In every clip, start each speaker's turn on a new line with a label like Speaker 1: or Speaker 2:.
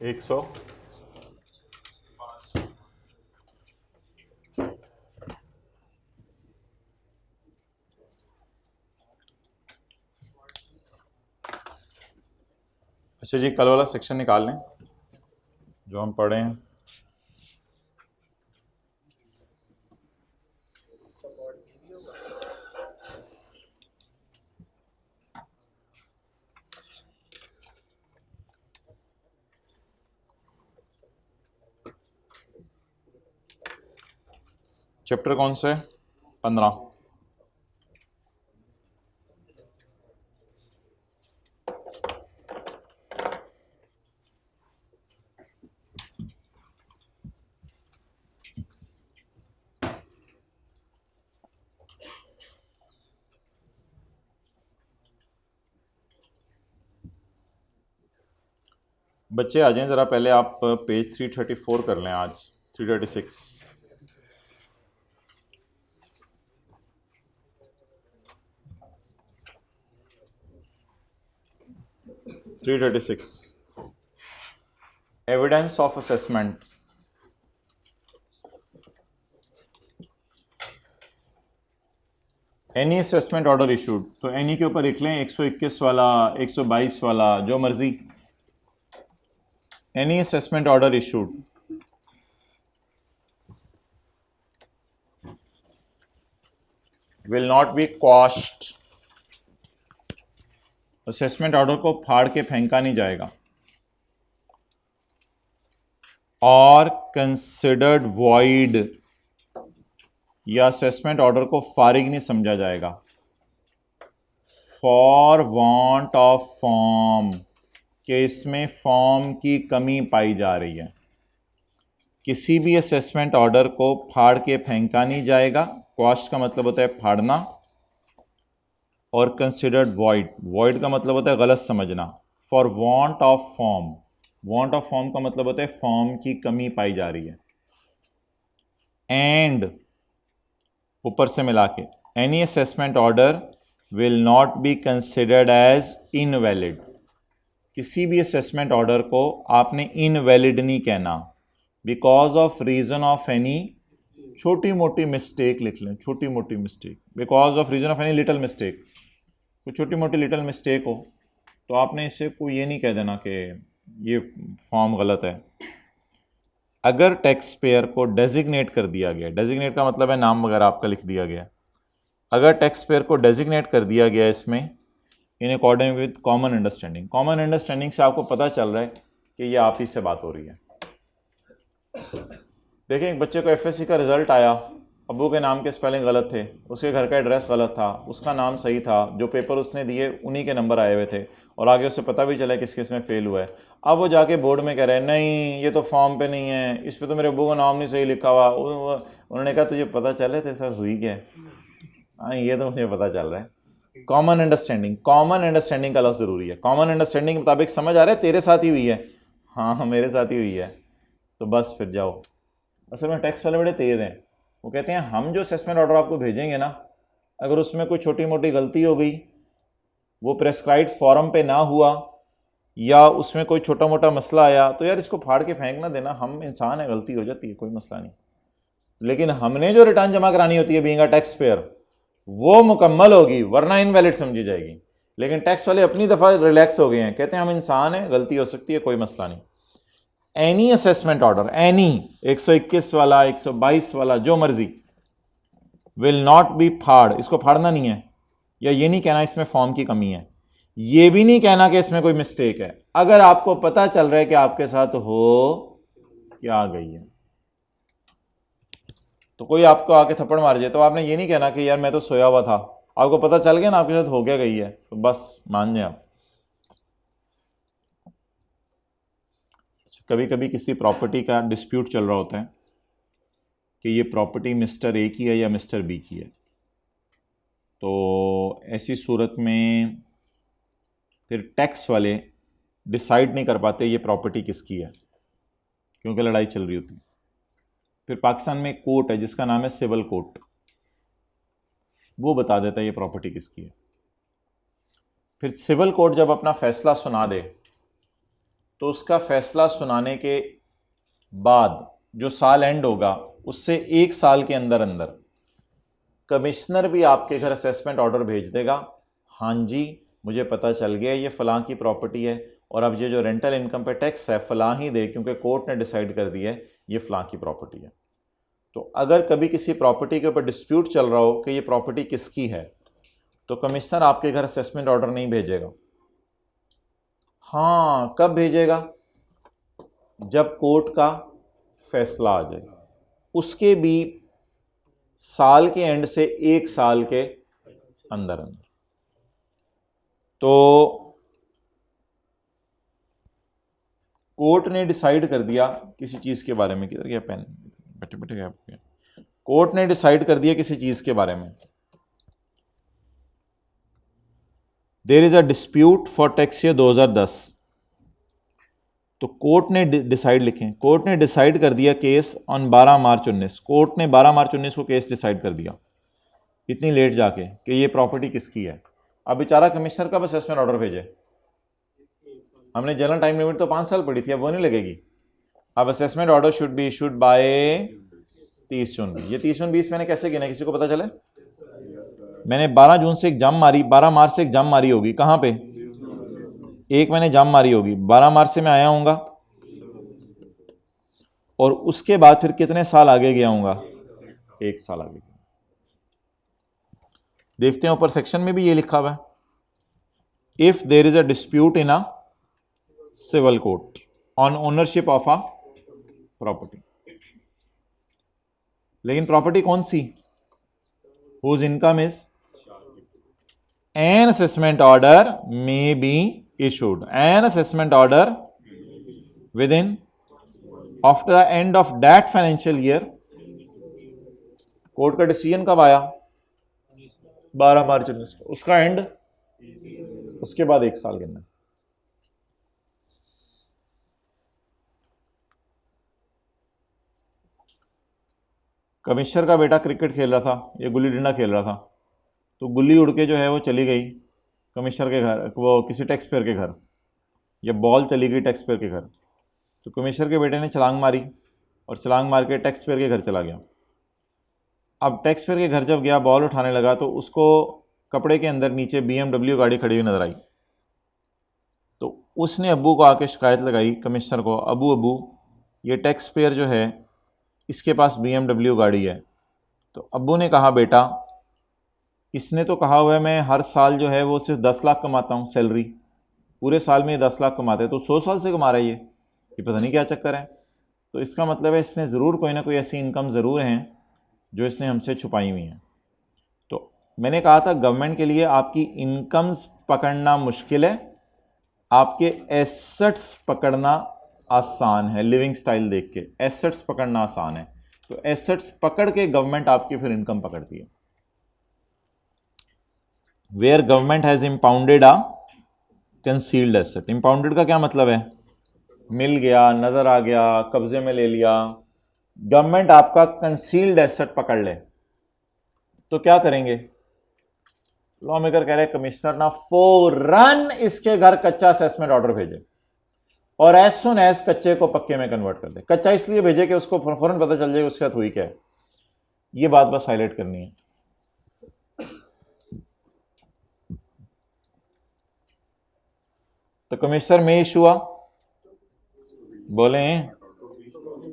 Speaker 1: 100। अच्छा जी, कल वाला सेक्शन निकाल लें जो हम पढ़े हैं। चैप्टर कौन से? 15। बच्चे आ जाएं ज़रा, पहले आप पेज 334 कर लें आज। 336। 336 evidence of assessment. Any assessment order issued, तो एनी के ऊपर लिख लें 121 वाला, 122 वाला, जो मर्जी। Any assessment order issued will not be quashed. Assessment order को फाड़ के फेंका नहीं जाएगा। और कंसिडर्ड वॉइड, या असेसमेंट ऑर्डर को फारिग नहीं समझा जाएगा। फॉर वांट ऑफ फॉर्म, कि इसमें फॉर्म की कमी पाई जा रही है। किसी भी असेसमेंट ऑर्डर को फाड़ के फेंका नहीं जाएगा। क्वाश्ड का मतलब होता है फाड़ना, और कंसिडर्ड वॉइड, वॉइड का मतलब होता है गलत समझना। For want of form, want of form का मतलब होता है फॉर्म की कमी पाई जा रही है। एंड ऊपर से मिला के, any assessment order will not be considered as invalid. किसी भी असेसमेंट ऑर्डर को आपने इनवैलिड नहीं कहना, because of reason of any, छोटी मोटी मिस्टेक लिख लें, छोटी मोटी mistake. Because of reason of any little mistake, कोई छोटी मोटी लिटिल मिस्टेक हो तो आपने इससे कोई ये नहीं कह देना कि ये फॉर्म गलत है। अगर टैक्स पेयर को डेजिग्नेट कर दिया गया, डेजिग्नेट का मतलब है नाम वगैरह आपका लिख दिया गया, अगर टैक्स पेयर को डेजिग्नेट कर दिया गया इसमें in according with common understanding, common understanding से आपको पता चल रहा है कि ये आप ही से बात हो रही है। देखिए, एक बच्चे को एफएससी का रिजल्ट आया, अब्बू के नाम के स्पेलिंग गलत थे, उसके घर का एड्रेस गलत था, उसका नाम सही था, जो पेपर उसने दिए उन्हीं के नंबर आए हुए थे, और आगे उससे पता भी चला किस किस में फेल हुआ है। अब वो जाके बोर्ड में कह रहे हैं नहीं ये तो फॉर्म पे नहीं है, इस पे तो मेरे अब्बू का नाम नहीं सही लिखा हुआ। उन्होंने कहा तुझे पता चले थे सर हुई क्या है? हाँ, ये तो मुझे पता चल रहा है। कॉमन अंडरस्टैंडिंग, कॉमन अंडरस्टैंडिंग का लफ्ज़ ज़रूरी है। कॉमन अंडरस्टैंडिंग के मुताबिक समझ आ रहा है तेरे साथ ही हुई है, हाँ मेरे साथ ही हुई है, तो बस फिर जाओ। असल में टैक्स वाले बड़े तेज़ हैं, वो कहते हैं हम जो असेसमेंट ऑर्डर आपको भेजेंगे ना, अगर उसमें कोई छोटी मोटी गलती हो गई, वो प्रेस्क्राइब्ड फॉर्म पे ना हुआ, या उसमें कोई छोटा मोटा मसला आया, तो यार इसको फाड़ के फेंक ना देना, हम इंसान है, गलती हो जाती है, कोई मसला नहीं। लेकिन हमने जो रिटर्न जमा करानी होती है बीइंग अ टैक्स पेयर, वो मुकम्मल होगी, वरना इनवैलिड समझी जाएगी। लेकिन टैक्स वाले अपनी दफ़ा रिलैक्स हो गए हैं, कहते हैं हम इंसान हैं, गलती हो सकती है, कोई मसला नहीं। एनी असेसमेंट ऑर्डर, एनी 121 वाला, 122 वाला, जो मर्जी, विल नॉट बी फाड़, इसको फाड़ना नहीं है, या ये नहीं कहना इसमें फॉर्म की कमी है, ये भी नहीं कहना कि इसमें कोई मिस्टेक है। अगर आपको पता चल रहा है कि आपके साथ हो क्या आ गई है, तो कोई आपको आके थप्पड़ मार जाए तो आपने ये नहीं कहना कि यार मैं तो सोया हुआ था, आपको पता चल गया ना आपके साथ हो क्या गई है, तो बस मान जाए आप। कभी कभी किसी प्रॉपर्टी का डिस्प्यूट चल रहा होता है कि ये प्रॉपर्टी मिस्टर ए की है या मिस्टर बी की है, तो ऐसी सूरत में फिर टैक्स वाले डिसाइड नहीं कर पाते ये प्रॉपर्टी किसकी है, क्योंकि लड़ाई चल रही होती है। फिर पाकिस्तान में एक कोर्ट है जिसका नाम है सिविल कोर्ट, वो बता देता है ये प्रॉपर्टी किसकी है। फिर सिविल कोर्ट जब अपना फैसला सुना दे तो उसका फैसला सुनाने के बाद जो साल एंड होगा उससे 1 साल के अंदर अंदर कमिश्नर भी आपके घर असेसमेंट ऑर्डर भेज देगा, हाँ जी मुझे पता चल गया ये फ़लाँ की प्रॉपर्टी है और अब ये जो रेंटल इनकम पे टैक्स है फ़लाँ ही दे, क्योंकि कोर्ट ने डिसाइड कर दिया है ये फ़लाँ की प्रॉपर्टी है। तो अगर कभी किसी प्रॉपर्टी के ऊपर डिस्प्यूट चल रहा हो कि ये प्रॉपर्टी किसकी है, तो कमिश्नर आपके घर असेसमेंट ऑर्डर नहीं भेजेगा। हाँ, कब भेजेगा? जब कोर्ट का फैसला आ जाए, उसके भी साल के एंड से 1 साल के अंदर अंदर। तो कोर्ट ने डिसाइड कर दिया किसी चीज के बारे में, किधर गया पेन, बैठे बैठे गया, कोर्ट ने डिसाइड कर दिया किसी चीज के बारे में, there is a dispute for tax year 2010, तो कोर्ट ने डिसाइड लिखें, कोर्ट ने डिसाइड कर दिया केस ऑन 12 मार्च 19, कोर्ट ने 12 मार्च 19 को केस डिसाइड कर दिया इतनी लेट जाके कि ये प्रॉपर्टी किसकी है। अब बेचारा कमिश्नर कब असेसमेंट ऑर्डर भेजे? हमने जनरल टाइम लिमिट तो 5 साल पड़ी थी, अब वो नहीं लगेगी। अब assessment order should be issued by 30 जून। ये 30 जून 20 मैंने कैसे गिना, किसी को पता चले? मैंने 12 जून से एग्जाम मारी, 12 मार्च से एग्जाम मारी होगी, कहाँ पे? एक मैंने एग्जाम मारी होगी, 12 मार्च से मैं आया हूँगा और उसके बाद फिर कितने साल आगे गया हूँगा? 1 साल आगे। देखते हैं ऊपर सेक्शन में भी ये लिखा हुआ है, if there is a dispute in a civil court on ownership of a property. लेकिन प्रॉपर्टी कौन सी? Whose income is, an assessment order may be issued, an assessment order within after the end of that financial year. Court का decision कब आया? 12 मार्च 19, उसका and उसके बाद 1 साल के अंदर। कमिश्नर का बेटा क्रिकेट खेल रहा था, ये गुल्ली डंडा खेल रहा था, तो गुल्ली उड़ के जो है वो चली गई कमिश्नर के घर, वो किसी टैक्स पेयर के घर, या बॉल चली गई टैक्स पेयर के घर। तो कमिश्नर के बेटे ने छलांग मारी और छलांग मार के टैक्स पेयर के घर चला गया। अब टैक्स पेयर के घर जब गया, बॉल उठाने लगा तो उसको कपड़े के अंदर नीचे BMW गाड़ी खड़ी हुई नजर आई। तो उसने अब्बू को आके शिकायत लगाई कमिश्नर को, अबू अबू ये टैक्स पेयर जो है इसके पास BMW गाड़ी है। तो अब्बू ने कहा बेटा इसने तो कहा हुआ है मैं हर साल जो है वो सिर्फ 10 लाख कमाता हूँ सैलरी, पूरे साल में 10 लाख कमाते हैं, तो 100 साल से कमा रहा है ये पता नहीं क्या चक्कर है। तो इसका मतलब है इसने ज़रूर कोई ना कोई ऐसी इनकम ज़रूर हैं जो इसने हमसे छुपाई हुई हैं। तो मैंने कहा था गवर्नमेंट के लिए आपकी इनकम्स पकड़ना मुश्किल है, आपके एसेट्स पकड़ना आसान है। लिविंग स्टाइल देख के एसेट्स पकड़ना आसान है, तो एसेट्स पकड़ के गवर्नमेंट आपकी फिर इनकम पकड़ती है। Where government has impounded a concealed asset, impounded का क्या मतलब है? मिल गया, नजर आ गया, कब्जे में ले लिया। गवर्नमेंट आपका कंसील्ड एसेट पकड़ ले तो क्या करेंगे? लॉ मेकर कह रहे हैं कमिश्नर ना फौरन इसके घर कच्चा असेसमेंट ऑर्डर भेजे और एज सुन एज कच्चे को पक्के में कन्वर्ट कर दे। कच्चा इसलिए भेजे कि उसको फौरन पता चल जाएगा उसके साथ हुई क्या है। ये बात बस हाईलाइट करनी है। तो कमिश्नर में इशू हुआ, बोले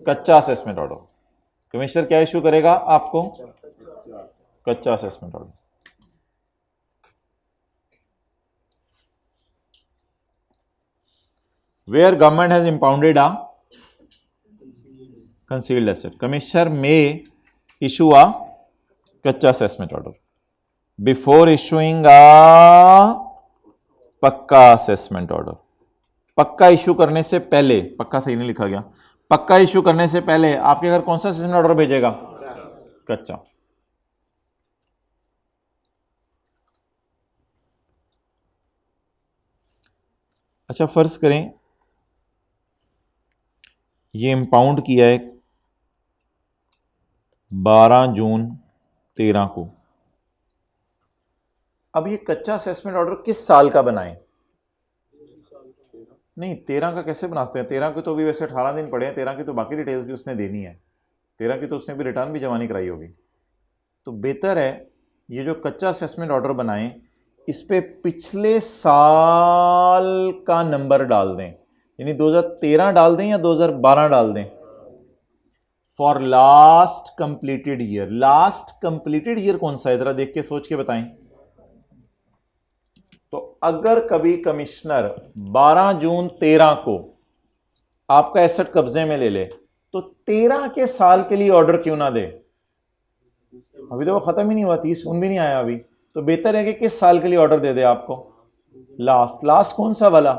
Speaker 1: कच्चा असेसमेंट ऑर्डर। कमिश्नर क्या इशू करेगा आपको? कच्चा assessment order. Where government has impounded a concealed asset, commissioner may issue a कच्चा assessment order before issuing a पक्का असेसमेंट ऑर्डर। पक्का इशू करने से पहले, पक्का सही नहीं लिखा गया, पक्का इशू करने से पहले आपके घर कौन सा असेसमेंट ऑर्डर भेजेगा? कच्चा। अच्छा फर्ज करें ये इंपाउंड किया है 12 जून 13 को। अब ये कच्चा असेसमेंट ऑर्डर किस साल का बनाए? नहीं, 13 का कैसे बनाते हैं? 13 के तो अभी वैसे 18 दिन पड़े हैं, 13 की तो बाकी डिटेल्स भी उसने देनी है, 13 की तो उसने भी रिटर्न भी जमा नहीं कराई होगी। तो बेहतर है ये जो कच्चा असेसमेंट ऑर्डर बनाएं, इस पे पिछले साल का नंबर डाल दें, यानी 2013 डाल दें या 2012 डाल दें, for last completed year. Last completed year कौन सा है, जरा देख के सोच के बताएं। तो अगर कभी कमिश्नर 12 जून 13 को आपका एसेट कब्जे में ले ले, तो 13 के साल के लिए ऑर्डर क्यों ना दे? अभी तो वो खत्म ही नहीं हुआ, 30 जून भी नहीं आया अभी, तो बेहतर है कि किस साल के लिए ऑर्डर दे दे आपको? लास्ट। लास्ट कौन सा वाला?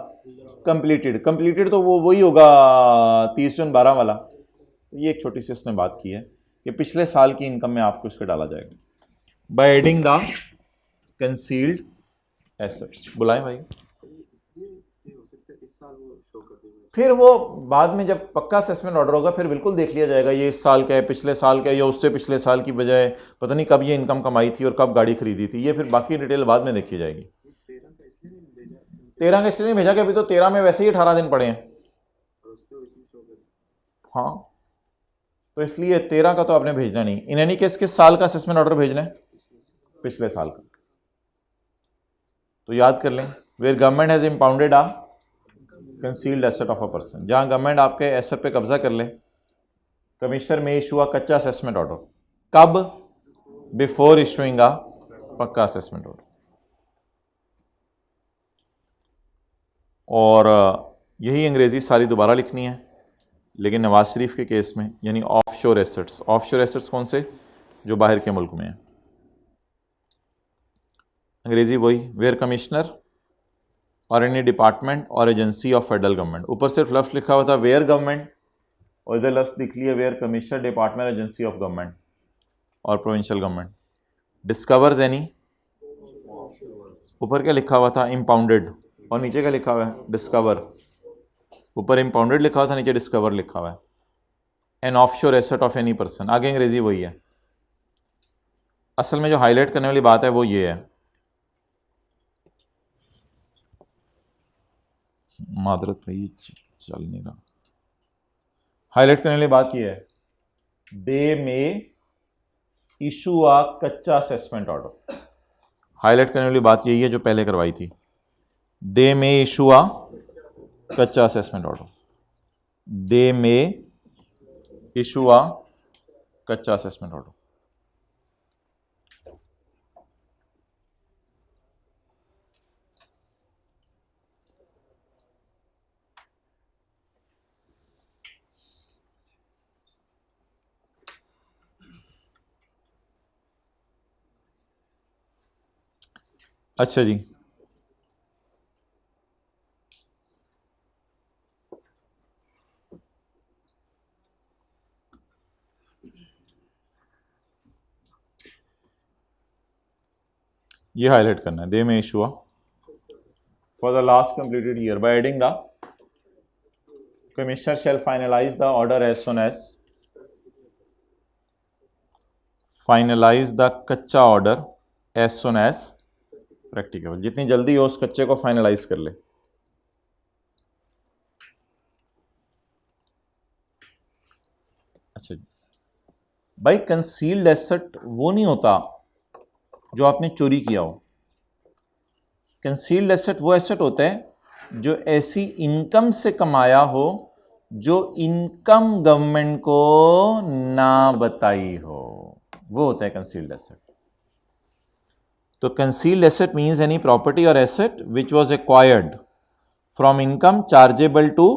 Speaker 1: कंप्लीटेड। कंप्लीटेड तो वो वही होगा 30 जून 12 वाला। ये एक छोटी सी उसने बात की है कि पिछले साल की इनकम में आपको इसको डाला जाएगा bye adding the concealed asset. बुलाएं भाई। फिर वो बाद में जब पक्का असेसमेंट ऑर्डर होगा फिर बिल्कुल देख लिया जाएगा ये इस साल का है, पिछले साल का है, या उससे पिछले साल की बजाय पता नहीं कब ये इनकम कमाई थी और कब गाड़ी खरीदी थी, ये फिर बाकी डिटेल बाद में देखी जाएगी। 13 का इसलिए नहीं भेजा कि अभी तो 13 में वैसे ही 18 दिन पड़े हैं। हाँ, तो इसलिए 13 का तो आपने भेजना नहीं। इन एनी केस किस साल का असेसमेंट ऑर्डर भेजना है? पिछले साल का। तो याद कर लें, where government has impounded a concealed asset of a person, जहां गवर्नमेंट आपके एसेट पे कब्जा कर ले, कमिश्नर में इशू आ कच्चा असेसमेंट ऑर्डर। कब? बिफोर इशूइंग आ पक्का असेसमेंट ऑर्डर। और यही अंग्रेजी सारी दोबारा लिखनी है, लेकिन नवाज शरीफ के केस में, यानी ऑफशोर एसेट्स। ऑफशोर एसेट्स कौन से? जो बाहर के मुल्क में हैं। अंग्रेजी वही, वेयर कमिश्नर और एनी डिपार्टमेंट और एजेंसी ऑफ फेडरल गवर्नमेंट। ऊपर सिर्फ लफ्ज लिखा हुआ था वेयर गवर्नमेंट, और इधर लफ्ज लिख लिया where commissioner department agency of government और प्रोविंशियल गवर्नमेंट। डिस्कवर्स एनी, ऊपर क्या लिखा हुआ था? इम्पाउंडेड, और नीचे क्या लिखा हुआ है? डिस्कवर। ऊपर इम्पाउंडेड लिखा हुआ था, नीचे डिस्कवर लिखा हुआ है। An offshore asset of any person, आगे अंग्रेजी वही है। असल में जो हाईलाइट करने वाली बात है वो ये है, मादरत भाई ये चल नहीं रहा। हाईलाइट करने वाली बात ये है, दे में इशू आ कच्चा असेसमेंट ऑर्डर। हाईलाइट करने वाली बात यही है जो पहले करवाई थी, दे में इशू आ कच्चा assessment order. They may issue a कच्चा असेसमेंट ऑर्डर। अच्छा जी, ये हाईलाइट करना है, they may issue a for the last completed year by adding the commissioner shall finalise the order as soon as, finalise the कच्चा order as soon as practicable, जितनी जल्दी हो उस कच्चे को फाइनलाइज कर ले। अच्छा जी भाई, कंसील्ड एसेट वो नहीं होता जो आपने चोरी किया हो। कंसील्ड एसेट वो एसेट होता है जो ऐसी इनकम से कमाया हो जो इनकम गवर्नमेंट को ना बताई हो, वो होता है कंसील्ड एसेट। तो concealed asset means any property और asset which was acquired from income chargeable to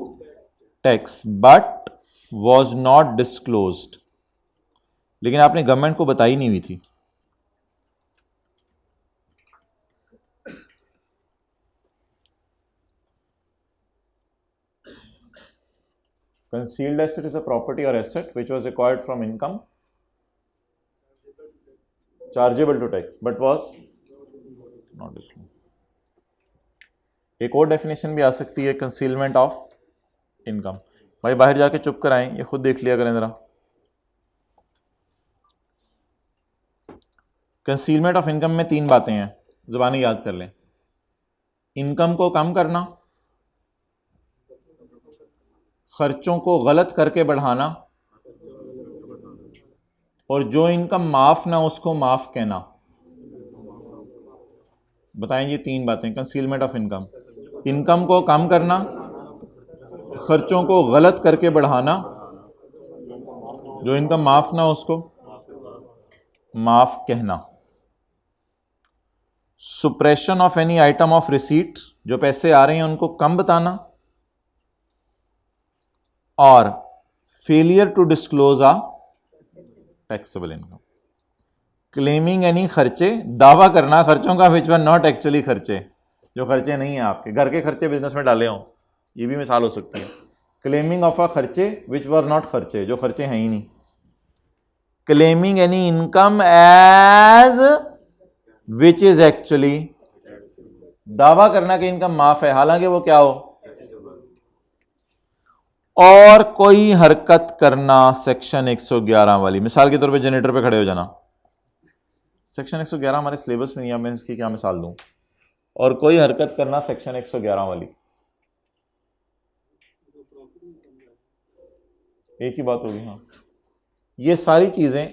Speaker 1: tax but was not disclosed, लेकिन आपने गवर्नमेंट को बताई नहीं हुई थी। Concealed asset is a property or asset which was acquired from income chargeable to tax but was not disclosed. एक और definition भी आ सकती है कंसीलमेंट ऑफ इनकम। भाई बाहर जाके चुप कर आए, ये खुद देख लिया करें जरा। कंसीलमेंट ऑफ इनकम में 3 बातें हैं, जुबानी याद कर लें। इनकम को कम करना, खर्चों को गलत करके बढ़ाना, और जो इनकम माफ ना उसको माफ कहना। बताएं ये तीन बातें। कंसीलमेंट ऑफ इनकम, इनकम को कम करना, खर्चों को गलत करके बढ़ाना, जो इनकम माफ ना उसको माफ कहना। Suppression of any item of receipt, जो पैसे आ रहे हैं उनको कम बताना, और failure to disclose a taxable income. Claiming any खर्चे, दावा करना खर्चों का विच वर नॉट एक्चुअली खर्चे, जो खर्चे नहीं है आपके घर के खर्चे बिजनेस में डाले हों, ये भी मिसाल हो सकती है। क्लेमिंग ऑफ अ खर्चे विच वर नॉट खर्चे, जो खर्चे हैं ही नहीं। Claiming any income as which is actually, दावा करना कि इनकम माफ है हालांकि वो क्या हो। और कोई हरकत करना सेक्शन 111 वाली, मिसाल के तौर पे जनरेटर पे खड़े हो जाना, सेक्शन 111 हमारे सिलेबस में नहीं है, मैं इसकी क्या मिसाल दूं। और कोई हरकत करना सेक्शन 111 वाली, एक ही बात होगी। हाँ, ये सारी चीजें,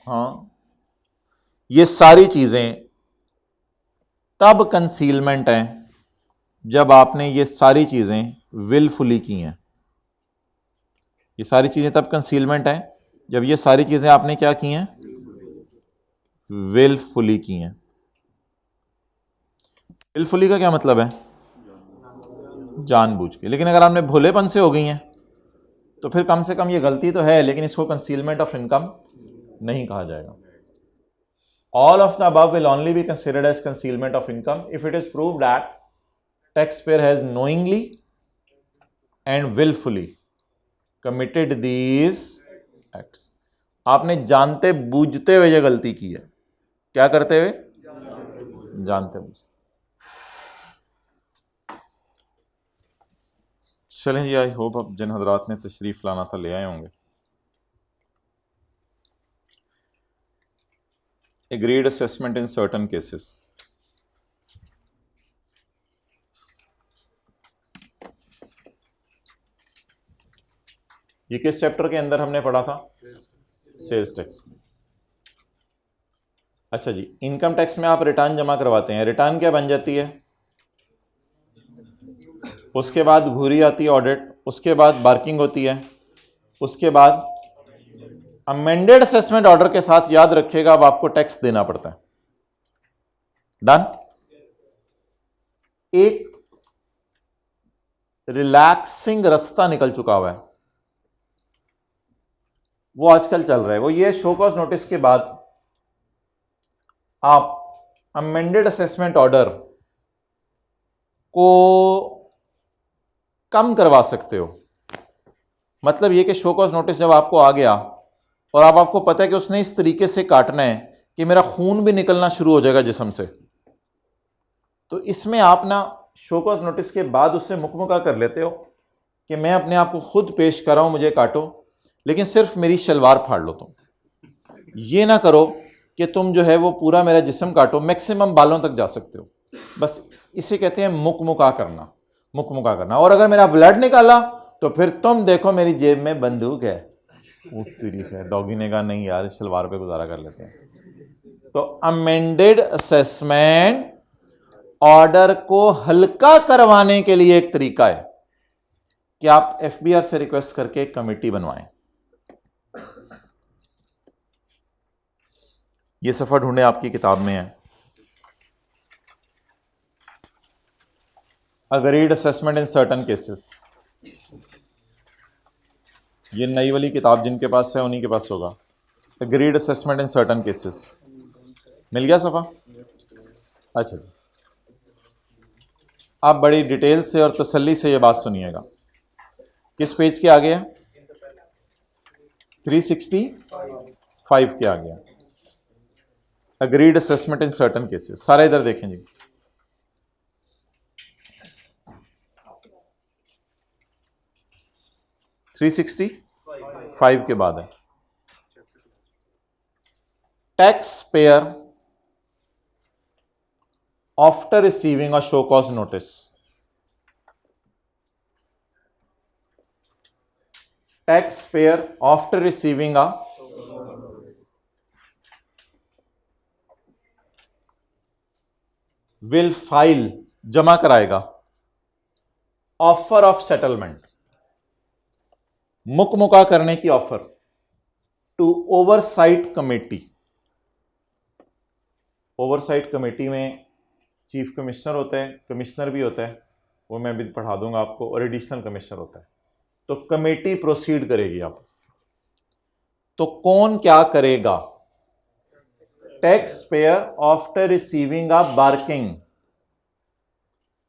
Speaker 1: हाँ ये सारी चीजें तब कंसीलमेंट हैं जब आपने ये सारी चीजें विलफुली की हैं। ये सारी चीजें तब कंसीलमेंट हैं जब ये सारी चीजें आपने क्या की हैं, विलफुली की हैं। विलफुली का क्या मतलब है, जानबूझ के। लेकिन अगर आपने भोलेपन से हो गई हैं तो फिर कम से कम ये गलती तो है, लेकिन इसको कंसीलमेंट ऑफ इनकम नहीं कहा जाएगा। All of the above will only be considered as concealment of income if it is proved that taxpayer has knowingly and wilfully committed these acts. आपने जानते बूझते हुए ये गलती की है। क्या करते हुए, जानते बूझते। चलें जी, आई होप अब जिन हजरात ने तशरीफ लाना था ले आए होंगे। Agreed assessment in certain cases, ये किस चैप्टर के अंदर हमने पढ़ा था, सेल्स टैक्स। अच्छा जी, इनकम टैक्स में आप रिटर्न जमा करवाते हैं, रिटर्न क्या बन जाती है, उसके बाद घूरी आती है ऑडिट, उसके बाद बार्किंग होती है, उसके बाद अमेंडेड असेसमेंट ऑर्डर के साथ, याद रखिएगा, अब आपको टैक्स देना पड़ता है। डन। एक रिलैक्सिंग रास्ता निकल चुका हुआ है, वो आजकल चल रहा है, वो ये शो कॉज नोटिस के बाद आप अमेंडेड असेसमेंट ऑर्डर को कम करवा सकते हो। मतलब ये कि शो कॉज नोटिस जब आपको आ गया और अब आपको पता है कि उसने इस तरीके से काटना है कि मेरा खून भी निकलना शुरू हो जाएगा जिस्म से, तो इसमें आप ना शो कॉज नोटिस के बाद उससे मुकमुका कर लेते हो कि मैं अपने आप को खुद पेश कर रहा हूं, मुझे काटो, लेकिन सिर्फ मेरी शलवार फाड़ लो तुम। ये ना करो कि तुम जो है वो पूरा मेरा जिस्म काटो, मैक्सिमम बालों तक जा सकते हो। बस इसे कहते हैं मुकमुका करना, मुकमुका करना। और अगर मेरा ब्लड निकाला तो फिर तुम देखो मेरी जेब में बंदूक है। तरीक है, डॉगी ने कहा नहीं यार, शलवार पे गुजारा कर लेते हैं। तो अमेंडेड असेसमेंट ऑर्डर को हल्का करवाने के लिए एक तरीका है कि आप एफबीआर से रिक्वेस्ट करके एक कमेटी बनवाएं। ये सफा ढूंढे, आपकी किताब में है, agreed assessment in certain cases. ये नई वाली किताब जिनके पास है उन्हीं के पास होगा, agreed assessment in certain cases. मिल गया सफा? अच्छा जी, आप बड़ी डिटेल से और तसल्ली से ये बात सुनिएगा। किस पेज के आगे है? 365 के आगे है, agreed assessment in certain cases. सारा इधर देखें जी। थ्री 365 के बाद है tax payer after receiving a show cause notice tax payer after receiving a will file, जमा कराएगा, ऑफर ऑफ सेटलमेंट, मुकमुका करने की offer, to oversight committee. Oversight committee में चीफ कमिश्नर होता है, कमिश्नर भी होता है, वो मैं भी पढ़ा दूंगा आपको, और एडिशनल कमिश्नर होता है। तो कमेटी प्रोसीड करेगी। आप तो कौन क्या करेगा? Tax payer after receiving a barking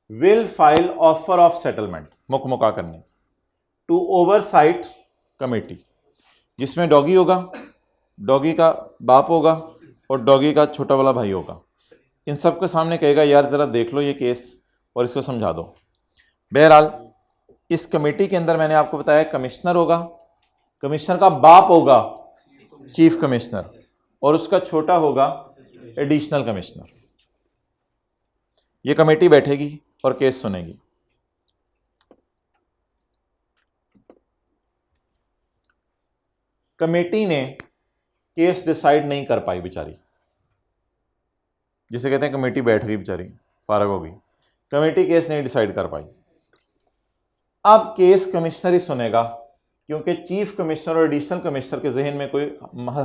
Speaker 1: will file offer of settlement, मुकमुका करने, टू ओवरसाइट कमेटी, जिसमें डॉगी होगा, डॉगी का बाप होगा और डॉगी का छोटा वाला भाई होगा। इन सब के सामने कहेगा यार जरा देख लो ये केस और इसको समझा दो। बहरहाल इस कमेटी के अंदर मैंने आपको बताया कमिश्नर होगा, कमिश्नर का बाप होगा चीफ कमिश्नर, और उसका छोटा होगा एडिशनल कमिश्नर। ये कमेटी बैठेगी और केस सुनेगी। कमेटी ने केस डिसाइड नहीं कर पाई बेचारी, जिसे कहते हैं कमेटी बैठ गई बेचारी, फारग हो गई, कमेटी केस नहीं डिसाइड कर पाई। अब केस कमिश्नर ही सुनेगा, क्योंकि चीफ कमिश्नर और एडिशनल कमिश्नर के जहन में कोई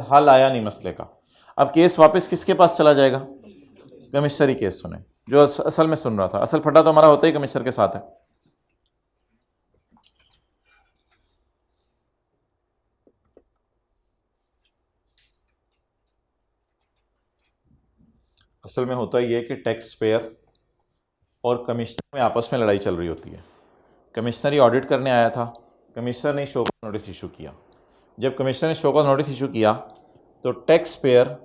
Speaker 1: हल आया नहीं मसले का। अब केस वापस किसके पास चला जाएगा? कमिश्नर ही केस सुने, जो असल में सुन रहा था। असल फटा तो हमारा होता ही कमिश्नर के साथ है। असल में होता ही है कि टैक्स पेयर और कमिश्नर में आपस में लड़ाई चल रही होती है। कमिश्नर ही ऑडिट करने आया था, कमिश्नर ने शो कॉज नोटिस इशू किया। जब कमिश्नर ने शो कॉज नोटिस इशू किया तो टैक्स पेयर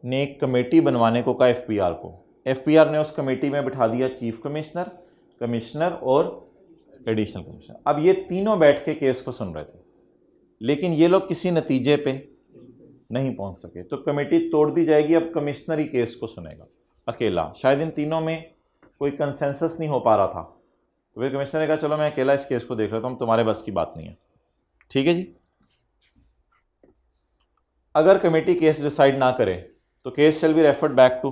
Speaker 1: ने एक कमेटी बनवाने को कहा एफपीआर को। एफपीआर ने उस कमेटी में बिठा दिया चीफ कमिश्नर, कमिश्नर और एडिशनल कमिश्नर। अब ये तीनों बैठ के केस को सुन रहे थे, लेकिन ये लोग किसी नतीजे पे नहीं पहुंच सके, तो कमेटी तोड़ दी जाएगी। अब कमिश्नर ही केस को सुनेगा अकेला। शायद इन तीनों में कोई कंसेंसस नहीं हो पा रहा था, तो फिर कमिश्नर ने कहा चलो मैं अकेला इस केस को देख लेता हूँ, तुम्हारे बस की बात नहीं है। ठीक है जी। अगर कमेटी केस डिसाइड ना करे तो case shall be referred back to.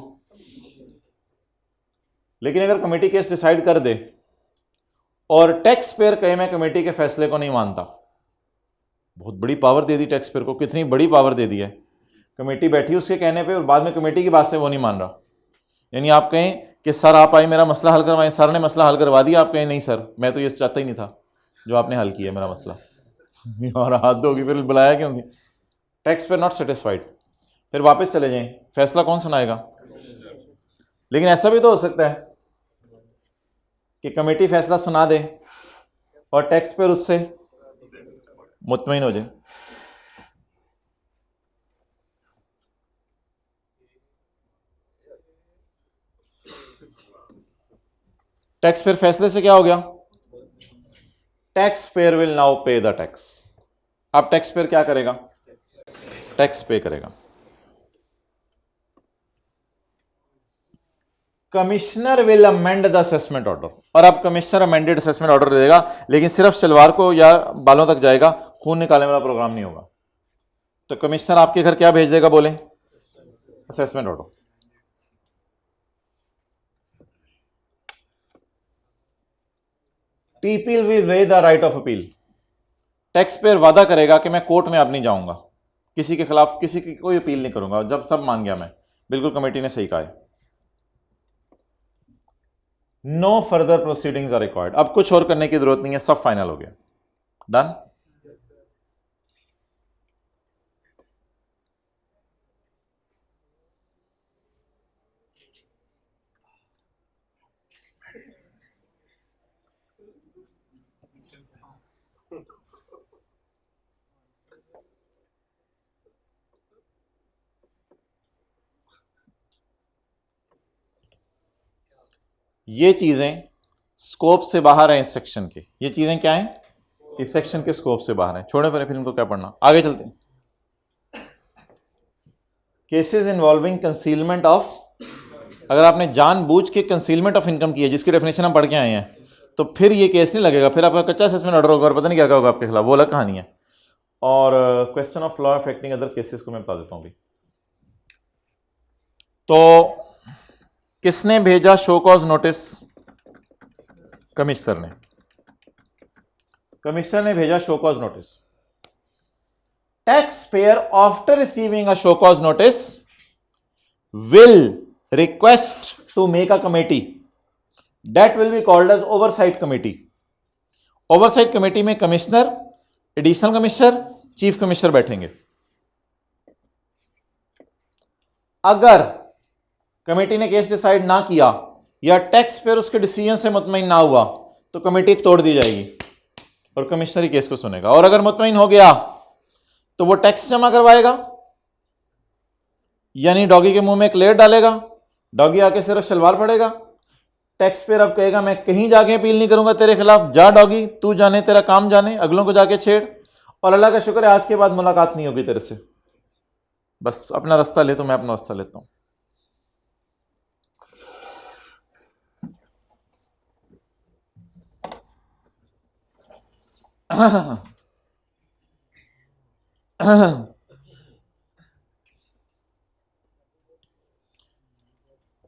Speaker 1: लेकिन अगर कमेटी केस डिसाइड कर दे और टैक्स पेयर कहे मैं कमेटी के फैसले को नहीं मानता, बहुत बड़ी power they the tax payer को। कितनी बड़ी पावर दे दी है। कमेटी बैठी उसके कहने पे और बाद में कमेटी की बात से वो नहीं मान रहा। यानी आप कहें कि सर आप आए मेरा मसला हल करवाएं, सर ने मसला हल करवा दिया, आप कहें नहीं सर मैं तो ये चाहता ही नहीं था जो आपने हल किया मेरा मसला और हाथ धोगी, फिर बुलाया क्यों थी? टैक्स पेयर नॉट सेटिस्फाइड, फिर वापस चले जाएं। फैसला कौन सुनाएगा? लेकिन ऐसा भी तो हो सकता है कि कमेटी फैसला सुना दे और टैक्स पेयर उससे मुतमईन हो जाए। टैक्स पेयर फैसले से क्या हो गया? टैक्स पेयर विल नाउ पे द टैक्स। अब टैक्स पेयर क्या करेगा? टैक्स पे करेगा। Commissioner will amend the assessment order. और अब कमिश्नर अमेंडेड असेसमेंट ऑर्डर दे देगा, लेकिन सिर्फ शलवार को या बालों तक जाएगा, खून निकालने वाला प्रोग्राम नहीं होगा। तो कमिश्नर आपके घर क्या भेज देगा? बोले assessment order. People will wave the right of appeal. Tax payer वादा करेगा कि मैं कोर्ट में अब नहीं जाऊंगा, किसी के खिलाफ किसी की कोई अपील नहीं करूंगा, जब सब मान गया मैं। बिल्कुल कमेटी ने सही कहा है। No further proceedings are required. अब कुछ और करने की जरूरत नहीं है, सब फाइनल हो गया, डन। ये चीजें स्कोप से बाहर हैं इस सेक्शन के। ये चीजें क्या हैं? इस सेक्शन के स्कोप से बाहर हैं। छोड़े परे, फिर इनको क्या पढ़ना, आगे चलते हैं। केसेस इन्वॉल्विंग कंसीलमेंट ऑफ, अगर आपने जानबूझ के कंसीलमेंट ऑफ इनकम की है, जिसकी डेफिनेशन हम पढ़ के आए हैं, तो फिर ये केस नहीं लगेगा। फिर आपका कच्चा असेसमेंट ऑर्डर होगा और पता नहीं क्या होगा आपके खिलाफ, वो अलग कहानी है। और question of law affecting other cases को मैं बता देता हूं अभी। तो किसने भेजा शो कॉज नोटिस? कमिश्नर ने। कमिश्नर ने भेजा show cause notice. Tax payer after receiving a show cause notice will request to make a committee that will be called as oversight committee. oversight committee में commissioner, additional commissioner, chief commissioner बैठेंगे। अगर committee ने case decide ना किया या tax payer उसके decision से मुतमईन ना हुआ तो कमेटी तोड़ दी जाएगी और कमिश्नर ही केस को सुनेगा। और अगर मुतमईन हो गया तो वो टैक्स जमा करवाएगा, यानी डॉगी के मुंह में एक लेयर डालेगा, डॉगी आके सिर्फ शलवार पड़ेगा। टैक्स पेयर अब कहेगा मैं कहीं जाके अपील नहीं करूंगा तेरे खिलाफ, जा डॉगी तू जाने, तेरा काम जाने, अगलों को जाके छेड़। और अल्लाह का शुक्र है आज के बाद मुलाकात नहीं होगी तेरे से, बस अपना रास्ता ले तो मैं अपना रास्ता लेता हूं।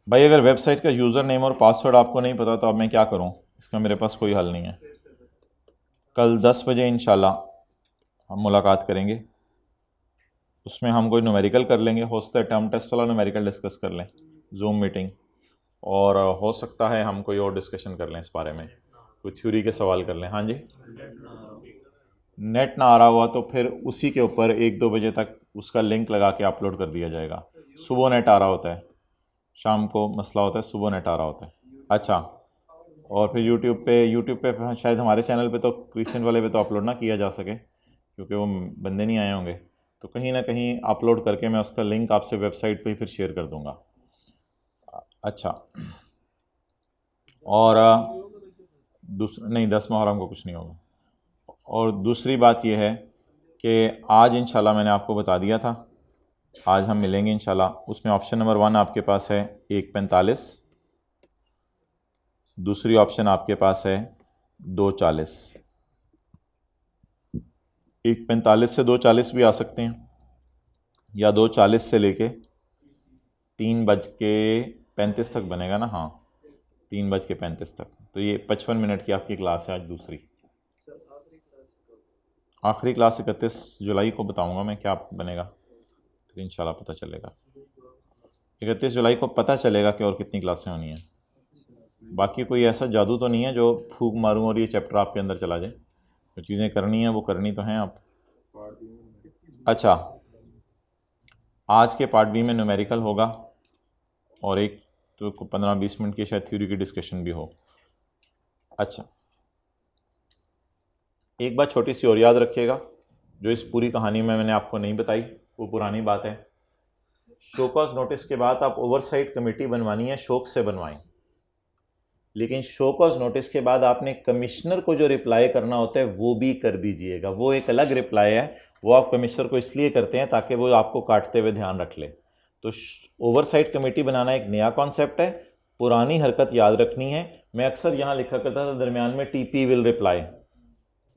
Speaker 1: भाई अगर वेबसाइट का यूज़र नेम और पासवर्ड आपको नहीं पता तो अब मैं क्या करूं, इसका मेरे पास कोई हल नहीं है। कल 10 बजे इंशाल्लाह हम मुलाकात करेंगे, उसमें हम कोई न्यूमेरिकल कर लेंगे, हो सकता है टर्म टेस्ट वाला न्यूमेरिकल डिस्कस कर लें जूम मीटिंग, और हो सकता है हम कोई और डिस्कशन कर लें इस बारे में, कोई थ्योरी के सवाल कर लें। हाँ जी, नेट ना आ रहा हुआ तो फिर उसी के ऊपर 1-2 बजे तक उसका लिंक लगा के अपलोड कर दिया जाएगा। सुबह नेट आ रहा होता है, शाम को मसला होता है, सुबह नेट आ रहा होता है। अच्छा, और फिर यूट्यूब पे शायद हमारे चैनल पे तो क्रिश्चियन वाले पे तो अपलोड ना किया जा सके क्योंकि वो बंदे नहीं आए होंगे, तो कहीं ना कहीं अपलोड करके मैं उसका लिंक आपसे वेबसाइट पे ही फिर शेयर कर दूंगा। अच्छा, और नहीं 10 मुहर्रम को कुछ नहीं होगा। और दूसरी बात यह है कि आज इंशाल्लाह मैंने आपको बता दिया था, आज हम मिलेंगे इंशाल्लाह। उसमें ऑप्शन नंबर 1 आपके पास है 1:45, दूसरी ऑप्शन आपके पास है 2:40। 1:45 से 2:40 भी आ सकते हैं, या 2:40 से लेके 3:35 तक बनेगा ना, हाँ 3:35 तक। तो ये 55 मिनट की आपकी क्लास है आज दूसरी। आखिरी क्लास 31 जुलाई को बताऊंगा मैं क्या बनेगा, तो इंशाल्लाह पता चलेगा। 31 जुलाई को पता चलेगा कि और कितनी क्लासें होनी हैं। बाकी कोई ऐसा जादू तो नहीं है जो फूंक मारूं और ये चैप्टर आपके अंदर चला जाए। जो चीज़ें करनी हैं वो करनी तो हैं आप। अच्छा, आज के पार्ट बी में न्यूमेरिकल होगा और एक तो 15-20 मिनट की शायद थ्योरी की डिस्कशन भी हो। अच्छा, एक बात छोटी सी और याद रखिएगा जो इस पूरी कहानी में मैंने आपको नहीं बताई, वो पुरानी बात है। शो कॉज नोटिस के बाद आप ओवरसाइट कमेटी बनवानी है, शौक से बनवाएं, लेकिन शो कॉज नोटिस के बाद आपने कमिश्नर को जो रिप्लाई करना होता है वो भी कर दीजिएगा। वो एक अलग रिप्लाई है, वो आप कमिश्नर को इसलिए करते हैं ताकि वो आपको काटते हुए ध्यान रख ले। तो ओवरसाइट कमेटी बनाना एक नया कॉन्सेप्ट है, पुरानी हरकत याद रखनी है। मैं अक्सर यहाँ लिखा करता था दरमियान में टीपी विल रिप्लाई,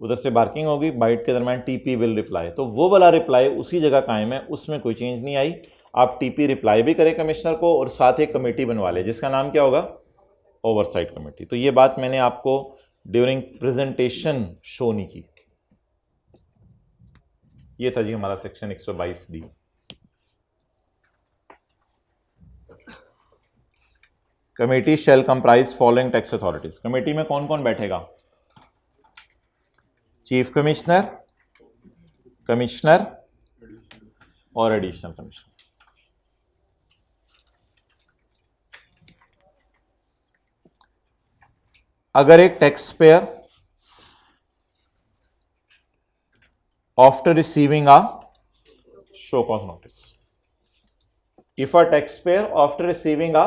Speaker 1: उधर से बार्किंग होगी, बाइट के दरमियान टीपी विल रिप्लाई, तो वो वाला रिप्लाई उसी जगह कायम है, उसमें कोई चेंज नहीं आई। आप टीपी रिप्लाई भी करें कमिश्नर को और साथ एक कमेटी बनवा ले जिसका नाम क्या होगा, ओवरसाइट कमेटी। तो ये बात मैंने आपको ड्यूरिंग प्रेजेंटेशन शो नहीं की। ये था जी हमारा सेक्शन 122D। कमेटी शैल comprise following tax authorities. Committee में कौन कौन बैठेगा? चीफ कमिश्नर, कमिश्नर और एडिशनल कमिश्नर। अगर एक tax payer after receiving a show cause notice, if a tax payer after receiving a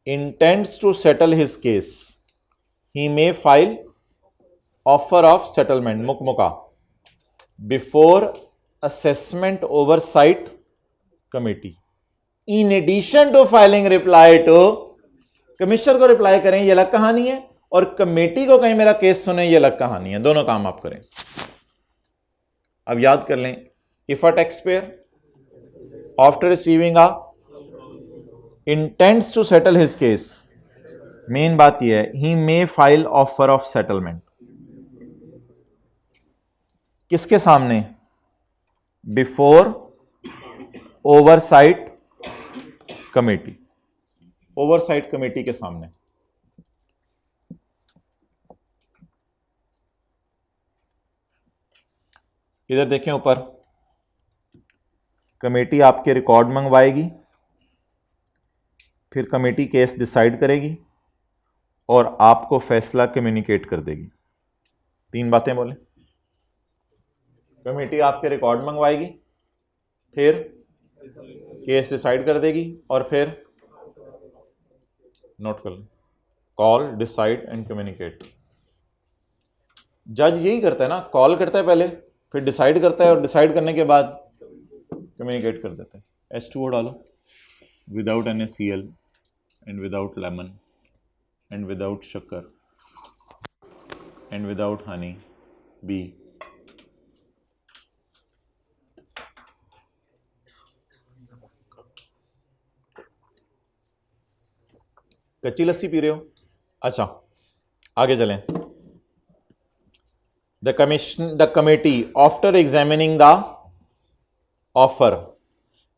Speaker 1: intends to settle his case, he may file offer of settlement mukmuka before assessment oversight committee in addition to filing reply to commissioner को reply करें, ये अलग कहानी है, और committee को कहीं मेरा केस सुने, ये अलग कहानी है। दोनों काम आप करें। अब याद कर लें, if a tax payer after receiving a intents to settle his case, main बात यह है, he may file offer of settlement किसके सामने? Before oversight committee, oversight committee के सामने। इधर देखें ऊपर, कमेटी आपके रिकॉर्ड मंगवाएगी, फिर कमेटी केस डिसाइड करेगी और आपको फैसला कम्युनिकेट कर देगी। 3 बातें बोले, कमेटी आपके रिकॉर्ड मंगवाएगी, फिर केस डिसाइड कर देगी और फिर नोट कर लें, कॉल, डिसाइड एंड कम्युनिकेट। जज यही करता है ना, कॉल करता है पहले, फिर डिसाइड करता है और डिसाइड करने के बाद कम्युनिकेट कर देता है। H2O डालो, without NaCl and without lemon and without शक्कर एंड विदाउट हनी, बी। कच्ची लस्सी पी रहे हो? अच्छा, आगे चलें। The committee after examining the offer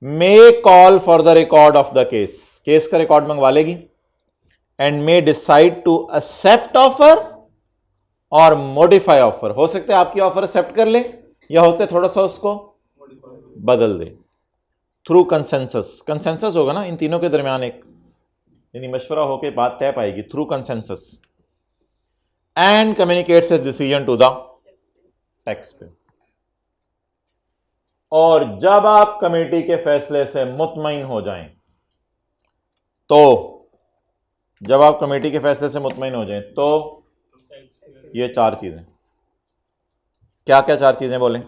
Speaker 1: may call for the record of the case, case का रिकॉर्ड मंगवा लेगी, and may decide to accept offer और मॉडिफाई ऑफर। हो सकता है आपकी ऑफर एक्सेप्ट कर ले या होते थोड़ा सा उसको बदल दे, थ्रू कंसेंसस। कंसेंसस होगा ना इन तीनों के दरमियान, एक यानी मशवरा होकर बात तय पाएगी, through consensus, and communicates his decision to the tax payer. और जब आप कमेटी के फैसले से मुतमईन हो जाएं, तो जब आप कमेटी के फैसले से मुतमईन हो जाएं तो ये 4 चीजें, क्या क्या 4 चीजें बोलें?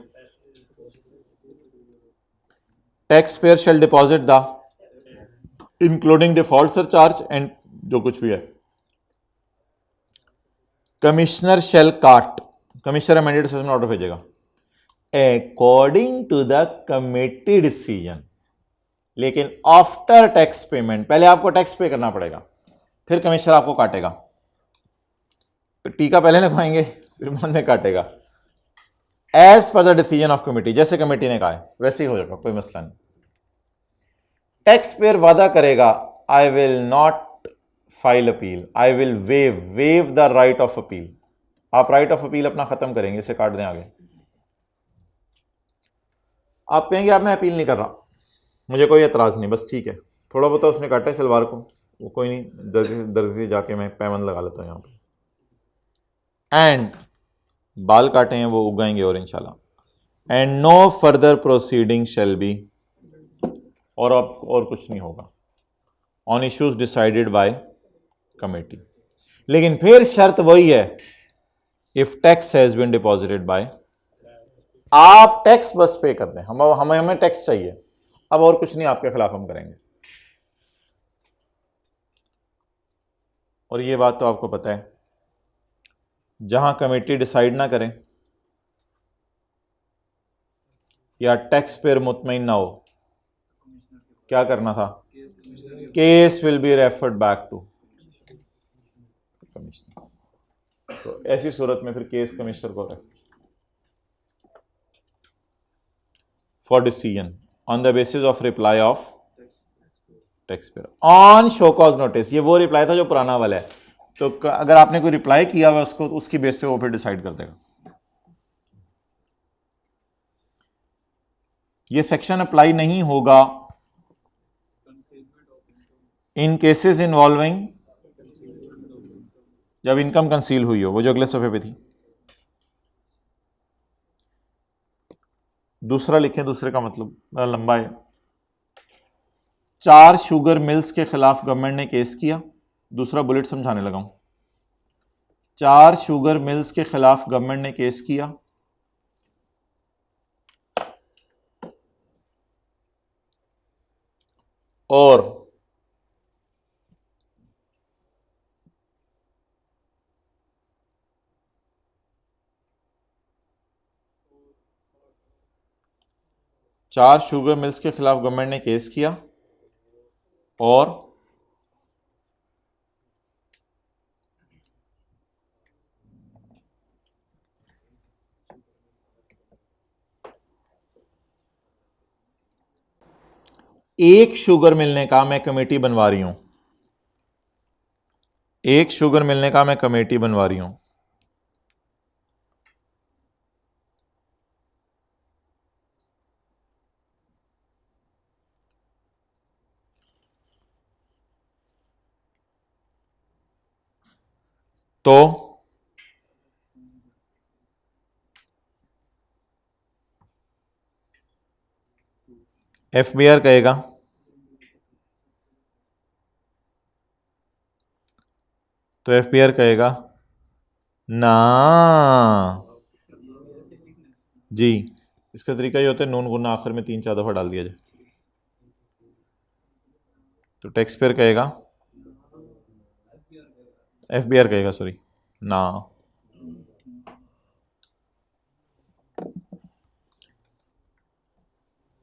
Speaker 1: Tax payer shall deposit the including default surcharge and जो कुछ भी है, कमिश्नर शेल काट, कमिश्नर अमेंडेड असेसमेंट ऑर्डर भेजेगा according to the committee decision, लेकिन आफ्टर टैक्स पेमेंट। पहले आपको टैक्स पे करना पड़ेगा, फिर कमिश्नर आपको काटेगा, टीका पहले लगवाएंगे फिर बाद में काटेगा, as per the decision of committee, जैसे कमेटी ने कहा है वैसे ही हो जाएगा, कोई मसला नहीं। टैक्स पेयर वादा करेगा, I will not file appeal, I will wave the right of appeal. आप राइट ऑफ अपील अपना खत्म करेंगे, इसे काट दें आगे। आप कहेंगे आप मैं अपील नहीं कर रहा, मुझे कोई एतराज नहीं, बस ठीक है, थोड़ा बहुत उसने काटा है सलवार को, वो कोई नहीं, दर्जी जाके मैं पैबंद लगा लेता हूँ यहाँ पे, एंड बाल काटे हैं वो उगाएंगे और इंशाल्लाह, and no further proceeding shall be, और कुछ नहीं होगा, on issues decided by committee. लेकिन फिर शर्त वही है, if tax has been deposited by, आप टैक्स बस पे कर दें, हमें टैक्स चाहिए, अब और कुछ नहीं आपके खिलाफ हम करेंगे। और ये बात तो आपको पता है, जहां कमेटी डिसाइड ना करें या टैक्स पेयर मुतमईन ना हो, क्या करना था? Case will be referred back to commissioner. तो ऐसी सूरत में फिर केस कमिश्नर को for decision on the basis of reply of tax payer on show cause notice. ये वो रिप्लाई था जो पुराना वाला है, तो अगर आपने कोई रिप्लाई किया हुआ उसको, उसकी बेस पे वो फिर डिसाइड कर देगा। ये सेक्शन अप्लाई नहीं होगा इन केसेस इन्वॉल्विंग, जब इनकम कंसील हुई हो, वो जो अगले सफे पे थी। दूसरा लिखें, दूसरे का मतलब लंबा है। 4 शुगर मिल्स के खिलाफ गवर्नमेंट ने केस किया, दूसरा बुलेट समझाने लगा हूं। 4 शुगर मिल्स के खिलाफ गवर्नमेंट ने केस किया, और 4 शुगर मिल्स के खिलाफ गवर्नमेंट ने केस किया और एक शुगर मिलने का मैं कमेटी बनवा रही हूं, एक शुगर मिलने का मैं कमेटी बनवा रही हूं। तो एफबीआर कहेगा ना जी। इसका तरीका ये होता है नून गुना आखिर में 3-4 दफा डाल दिया जाए। तो टैक्स पेयर कहेगा, एफबीआर कहेगा सॉरी, ना।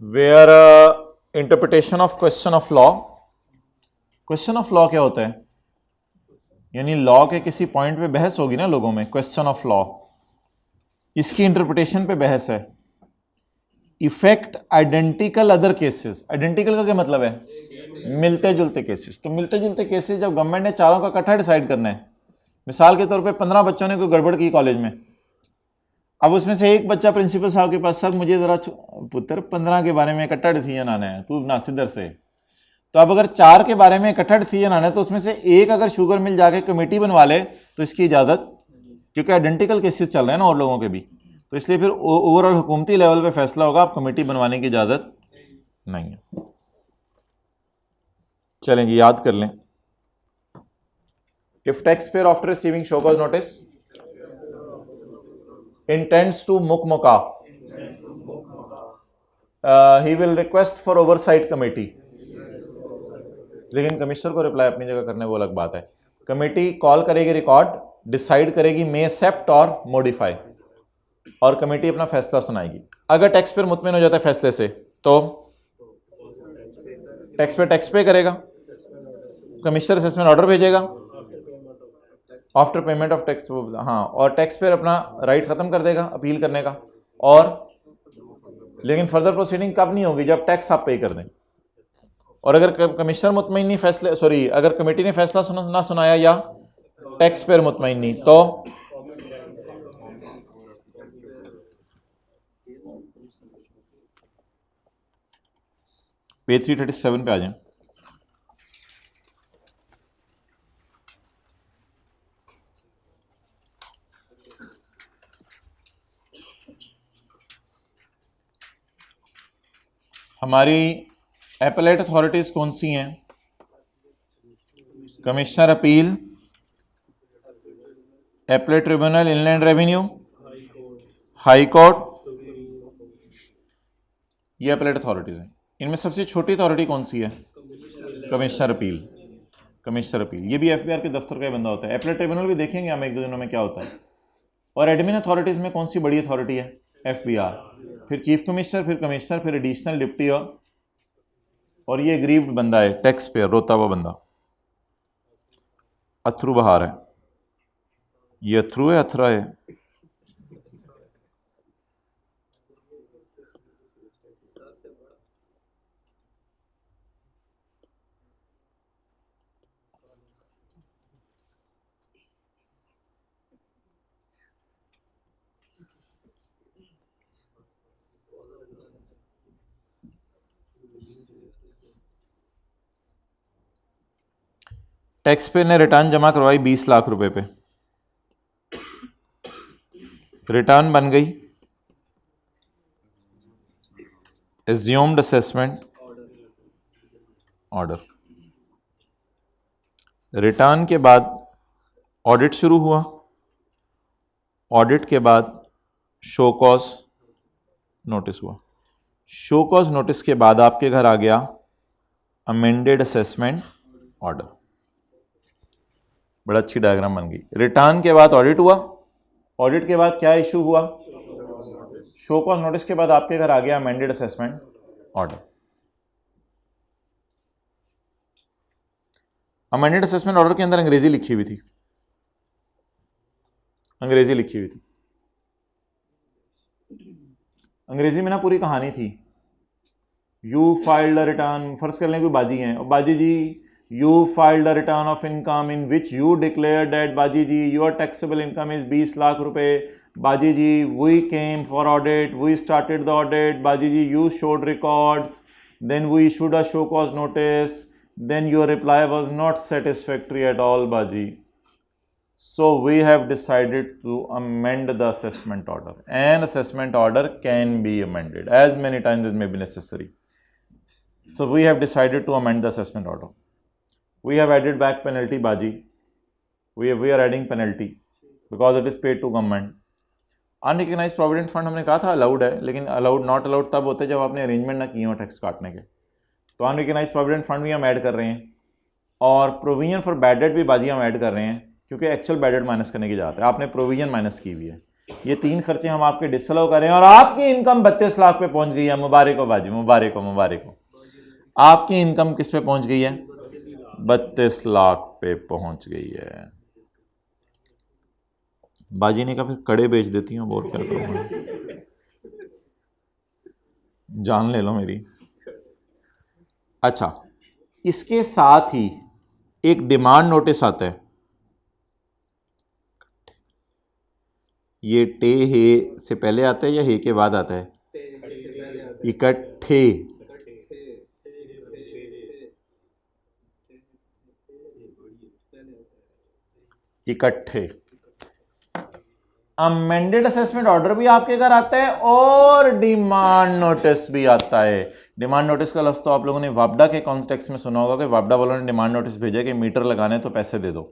Speaker 1: Where interpretation of question of law. Question of law क्या होता है? यानी लॉ के किसी पॉइंट पे बहस होगी ना लोगों में, क्वेश्चन ऑफ लॉ, इसकी इंटरप्रिटेशन पे बहस है। Effect identical other cases. Identical का क्या मतलब है? मिलते जुलते केसेस। तो मिलते जुलते केसेस जब गवर्नमेंट ने चारों का इकट्ठा डिसाइड करना है, मिसाल के तौर पे 15 बच्चों ने कोई गड़बड़ की कॉलेज में, अब उसमें से एक बच्चा प्रिंसिपल साहब के पास, सर मुझे जरा पुत्र 15 के बारे में इकट्ठा डिसीजन आना है, तू ना सिद्धर से। तो अब अगर 4 के बारे में इकट्ठा डिसीजन आना है तो उसमें से एक अगर शुगर मिल जाके कमेटी बनवा ले तो इसकी इजाजत, क्योंकि आइडेंटिकल केसेस चल रहे हैं ना और लोगों के भी, तो इसलिए फिर ओवरऑल हुकूमती लेवल पे फैसला होगा, आप कमेटी बनवाने की इजाजत नहीं है। चलें जी, याद कर लें। If tax payer after receiving show cause notice intends to mukmuka, he will request for oversight committee। लेकिन कमिश्नर को रिप्लाई अपनी जगह करने वो अलग बात है। कमेटी कॉल करेगी, रिकॉर्ड डिसाइड करेगी, मे एक्सेप्ट और मॉडिफाई, और कमेटी अपना फैसला सुनाएगी। अगर टैक्स पेयर मुतमिन हो जाता है फैसले से तो टैक्स पे करेगा, कमिश्नर असेसमेंट ऑर्डर भेजेगा आफ्टर पेमेंट ऑफ टैक्स, हाँ, और टैक्स पेयर अपना राइट खत्म कर देगा अपील करने का। और लेकिन फर्दर प्रोसीडिंग कब नहीं होगी? जब टैक्स आप पे कर दें। और अगर कमिश्नर मुतमईन नहीं फैसले, सॉरी, अगर कमेटी ने फैसला ना सुनाया या टैक्स पेयर मुतमईन नहीं, तो पेज 337 पे आ जाए। हमारी एपेलेट अथॉरिटीज कौन सी हैं? Commissioner appeal, appellate tribunal, inland revenue, high court, ये एपेलेट अथॉरिटीज हैं। इनमें सबसे छोटी अथॉरिटी कौन सी है? Commissioner appeal. कमिश्नर अपील ये भी एफबीआर के दफ्तर का ही बंदा होता है। एपेलेट ट्रिब्यूनल भी देखेंगे हम एक दो दिनों में क्या होता है। और एडमिन अथॉरिटीज में कौन सी बड़ी अथॉरिटी है? एफबीआर, फिर चीफ कमिश्नर, फिर कमिश्नर, फिर एडिशनल डिप्टी, और ये ग्रीव्ड बंदा है, टैक्स पेयर, रोता हुआ बंदा, अथरू बहार है। ये अथरू है, अथरा है? टैक्स पेयर ने रिटर्न जमा करवाई 20 लाख रुपए पे, रिटर्न बन गई, एज्यूम्ड असेसमेंट ऑर्डर। रिटर्न के बाद ऑडिट शुरू हुआ, ऑडिट के बाद शो कॉज नोटिस हुआ, शो कॉज नोटिस के बाद आपके घर आ गया अमेंडेड असेसमेंट ऑर्डर। बड़ा अच्छी डायग्राम बन गई। रिटर्न के बाद ऑडिट हुआ, ऑडिट के बाद क्या इशू हुआ? शो कॉज नोटिस के बाद आपके घर आ गया amended assessment order. Amended assessment order के अंदर अंग्रेजी लिखी हुई थी, अंग्रेजी लिखी हुई थी, अंग्रेजी में ना पूरी कहानी थी। यू फाइल्ड अ रिटर्न, फर्ज कर लें कोई बाजी हैं और बाजी जी you filed a return of income in which you declare that बाजी जी your taxable income is 20 lakh रुपए। बाजी जी we came for audit, we started the audit, बाजी जी you showed records, then we issued a show cause notice, then your reply was not satisfactory at all, Baji. So we have decided to amend the assessment order. An assessment order can be amended as many times as may be necessary. So we have decided to amend the assessment order. We have added back penalty, Baji. We are adding penalty because it is paid to government. Unrecognised provident fund हमने कहा था allowed है, लेकिन allowed not allowed तब होते जब आपने arrangement ना किए हो टैक्स काटने के। तो अनरिकग्नाइज प्रोविडेंट फंड भी हम ऐड कर रहे हैं और प्रोविजन फॉर बैड डेट भी बाजी हम ऐड कर रहे हैं, क्योंकि एक्चुअल बैड डेट माइनस करने की ज़रूरत है, आपने प्रोविजन माइनस की हुई है। ये 3 खर्चे हम आपके डिसअलाउ कर रहे हैं और आपकी इनकम 32 लाख पे पहुंच गई है। मुबारक हो बाजी, मुबारक हो, मुबारक हो। आपकी इनकम किस पे पहुंच गई है? 32 लाख पे पहुंच गई है। बाजी ने कहा फिर कड़े बेच देती हूँ, और क्या करूँगा, जान ले लो मेरी। अच्छा, इसके साथ ही एक डिमांड नोटिस आता है। ये टे हे से पहले आता है या हे के बाद आता है? इकट्ठे। इकट्ठे। अमेंडेड असेसमेंट ऑर्डर भी आपके घर आता है और डिमांड नोटिस भी आता है। डिमांड नोटिस का लफ्ज़ तो आप लोगों ने वापडा के कॉन्टेक्स्ट में सुना होगा कि वापडा वालों ने डिमांड नोटिस भेजा कि मीटर लगाने तो पैसे दे दो।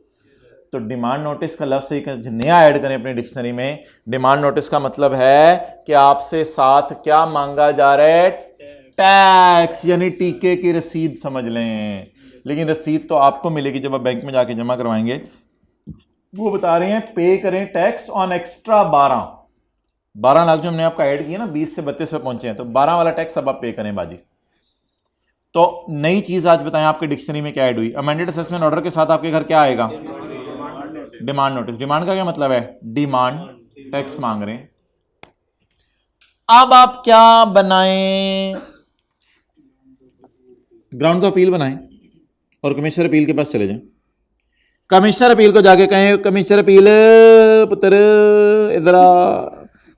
Speaker 1: तो डिमांड नोटिस का लफ्ज़ एक नया ऐड करें अपनी डिक्शनरी में। डिमांड नोटिस का मतलब है कि आपसे साथ क्या मांगा जा रहा है? टैक्स, यानी टीके की रसीद समझ लें। लेकिन रसीद तो आपको मिलेगी जब आप बैंक में जाके जमा करवाएंगे। वो बता रहे हैं पे करें टैक्स ऑन एक्स्ट्रा 12 लाख जो हमने आपका ऐड किया ना, 20 से 32 पे पहुंचे हैं, तो 12 वाला टैक्स अब आप पे करें बाजी। तो नई चीज आज बताएं आपके डिक्शनरी में क्या ऐड हुई। अमेंडेड असेसमेंट ऑर्डर के साथ आपके घर क्या आएगा? Demand notice. डिमांड का क्या मतलब है? डिमांड, टैक्स मांग रहे हैं। अब आप क्या बनाएं? ग्राउंड को अपील बनाएं और कमिश्नर अपील के पास चले जाएं। कमिश्नर अपील को जाके कहें, कमिश्नर अपील पुत्र इधर आ,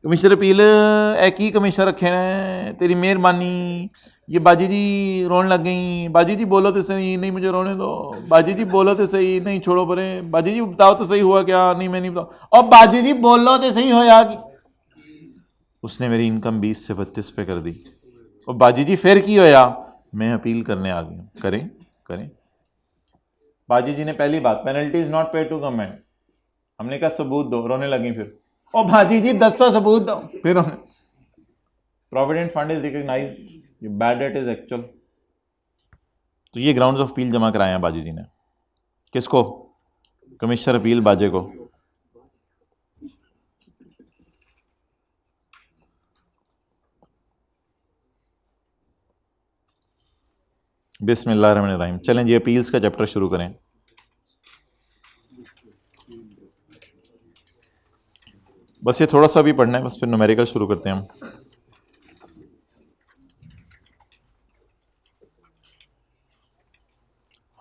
Speaker 1: कमिश्नर अपील ए की कमिश्नर रखे ने, तेरी मेहरबानी। ये बाजी जी रोने लग गई, बाजी जी बोलो तो सही, नहीं मुझे रोने दो, बाजी जी बोलो तो सही, नहीं छोड़ो परे, बाजी जी बताओ तो सही हुआ क्या, नहीं मैं नहीं बताऊँ, और बाजी जी बोलो तो सही हो यार। उसने मेरी इनकम 20 से 32 पे कर दी, और बाजी जी फिर की होया, मैं अपील करने आ गई। करें करें। बाजी जी ने पहली बात, penalty is not paid to government. हमने कहा सबूत दो, रोने लगी फिर, ओ बाजी जी 10 सबूत दो, फिर रोने। प्रोविडेंट फंड इज रिकॉग्नाइज्ड, ये बैड डेट इज एक्चुअल। तो ये ग्राउंड्स ऑफ अपील जमा कराए हैं बाजी जी ने। किसको? कमिश्नर अपील बाजे को। बिस्मिल्लाहिर्रहमानिर्रहीम। चलें जी अपील्स का चैप्टर शुरू करें। बस ये थोड़ा सा भी पढ़ना है, बस फिर न्यूमेरिकल शुरू करते हैं हम।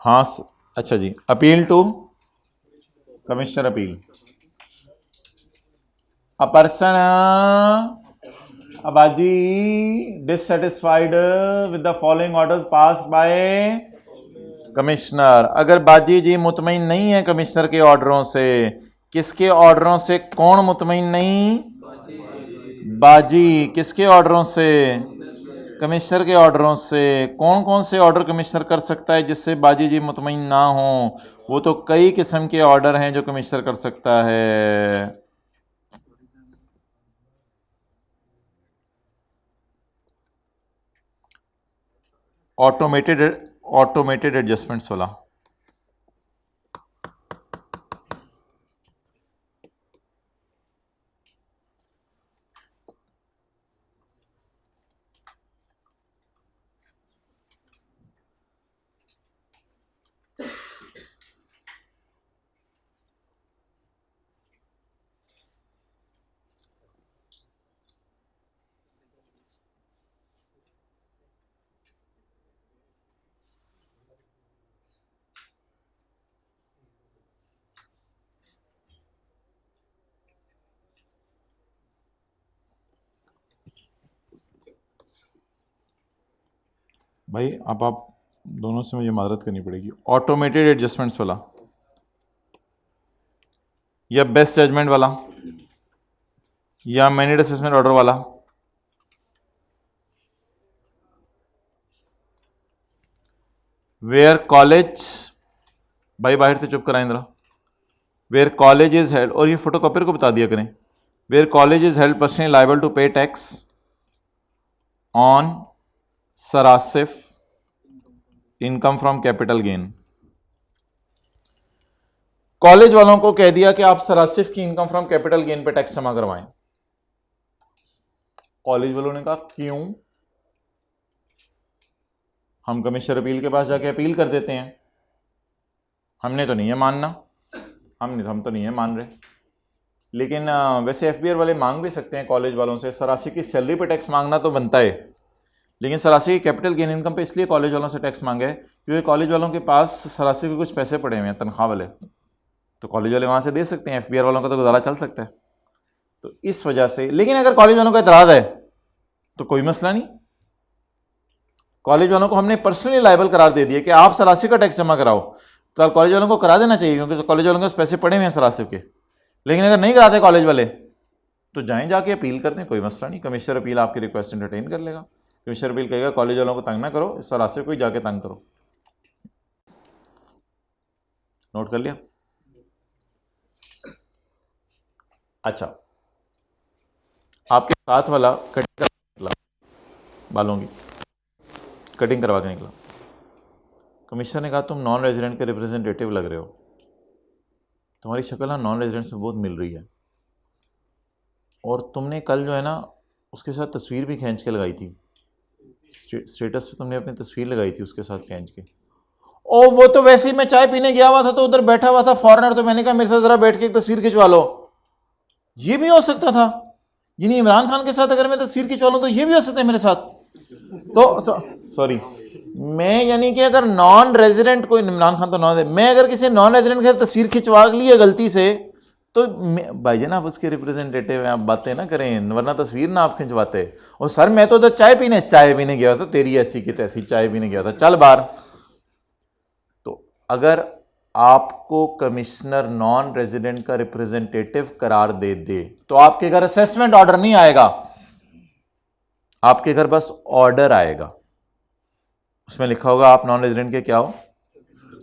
Speaker 1: हाँ अच्छा जी, appeal to commissioner appeal. A person अबाजी dissatisfied with the following orders passed by commissioner. अगर बाजी जी मुतमईन नहीं है कमिश्नर के ऑर्डरों से, किसके ऑर्डरों से? कौन मुतमईन नहीं? बाजी। किसके ऑर्डरों से? कमिश्नर के ऑर्डरों से। कौन कौन से ऑर्डर कमिश्नर कर सकता है जिससे बाजी जी मुतमईन ना हो? वो तो कई किस्म के ऑर्डर हैं जो कमिश्नर कर सकता है। ऑटोमेटेड एडजस्टमेंट्स वाला। भाई अब आप दोनों से मुझे मादरत करनी पड़ेगी। ऑटोमेटेड एडजस्टमेंट्स वाला या बेस्ट जजमेंट वाला या मैनेड असेसमेंट ऑर्डर वाला? वेयर कॉलेज, भाई बाहर से चुप कराएं जरा। वेयर कॉलेज इज हेल्ड, और ये फोटोकॉपियर को बता दिया करें, where college is held personally liable to pay tax on सरासिफ income from capital gain. College वालों को कह दिया कि आप सरासिफ की इनकम फ्रॉम कैपिटल गेन पे टैक्स जमा करवाएं। कॉलेज वालों ने कहा क्यों? हम कमिश्नर अपील के पास जाके अपील कर देते हैं, हमने तो नहीं है मानना, हम तो नहीं है मान रहे। लेकिन वैसे एफबीआर वाले मांग भी सकते हैं कॉलेज वालों से, सरासी की सैलरी पे टैक्स मांगना तो बनता है, लेकिन सरासी की कैपिटल गेन इनकम पे इसलिए कॉलेज वालों से टैक्स मांगे क्योंकि कॉलेज वालों के पास सरासी के कुछ पैसे पड़े हुए हैं तनख्वाह वाले, तो कॉलेज वाले वहाँ से दे सकते हैं, एफबीआर वालों का तो गुजारा चल सकता है। तो इस वजह से, लेकिन अगर कॉलेज वालों का इतराज़ है तो कोई मसला नहीं, कॉलेज वालों को हमने पर्सनली लायबल करार दे दिया कि आप सरासी का टैक्स जमा कराओ, तो कॉलेज वालों को करा देना चाहिए क्योंकि कॉलेज वालों के पैसे पड़े हुए हैं सरासिफ के। लेकिन अगर नहीं कराते कॉलेज वाले तो जाएं जाके अपील करते हैं, कोई मसला नहीं, कमिश्नर अपील आपकी रिक्वेस्ट एंटरटेन कर लेगा। कमिश्नर अपील कहेगा कॉलेज वालों को तंग ना करो, इस सरासिफ को ही जाके तंग करो। नोट कर लिया? अच्छा, आपके साथ वाला कटिंग निकला, बालों की कटिंग करवा के निकला, कमिश्नर ने कहा तुम नॉन रेजिडेंट के रिप्रेजेंटेटिव लग रहे हो, तुम्हारी शक्ल ना नॉन रेजिडेंट से बहुत मिल रही है, और तुमने कल जो है ना उसके साथ तस्वीर भी खींच के लगाई थी, स्टेटस पे तुमने अपनी तस्वीर लगाई थी उसके साथ खींच के। ओ वो तो वैसे ही मैं चाय पीने गया हुआ था तो उधर बैठा हुआ था फॉरेनर, तो मैंने कहा मेरे साथ जरा बैठ के एक तस्वीर खिंचवा लो। ये भी हो सकता था, यानी इमरान खान के साथ अगर मैं तस्वीर खिंचवा लूँ तो ये भी हो सकता है मेरे साथ। तो सॉरी, मैं यानी कि अगर नॉन रेजिडेंट कोई, इमरान खान तो नॉन, मैं अगर किसी नॉन रेजिडेंट के साथ तस्वीर खिंचवा ली है गलती से, तो भाईजान आप उसके रिप्रेजेंटेटिव हैं, आप बातें ना करें, वरना तस्वीर ना आप खिंचवाते। और सर मैं तो उधर चाय पीने गया था, तेरी ऐसी की तैसी चाय पीने गया था, चल बाहर। तो अगर आपको कमिश्नर नॉन रेजिडेंट का रिप्रेजेंटेटिव करार दे दे तो आपके घर असेसमेंट ऑर्डर नहीं आएगा, आपके घर बस ऑर्डर आएगा, उसमें लिखा होगा आप नॉन रेजिडेंट के क्या हो।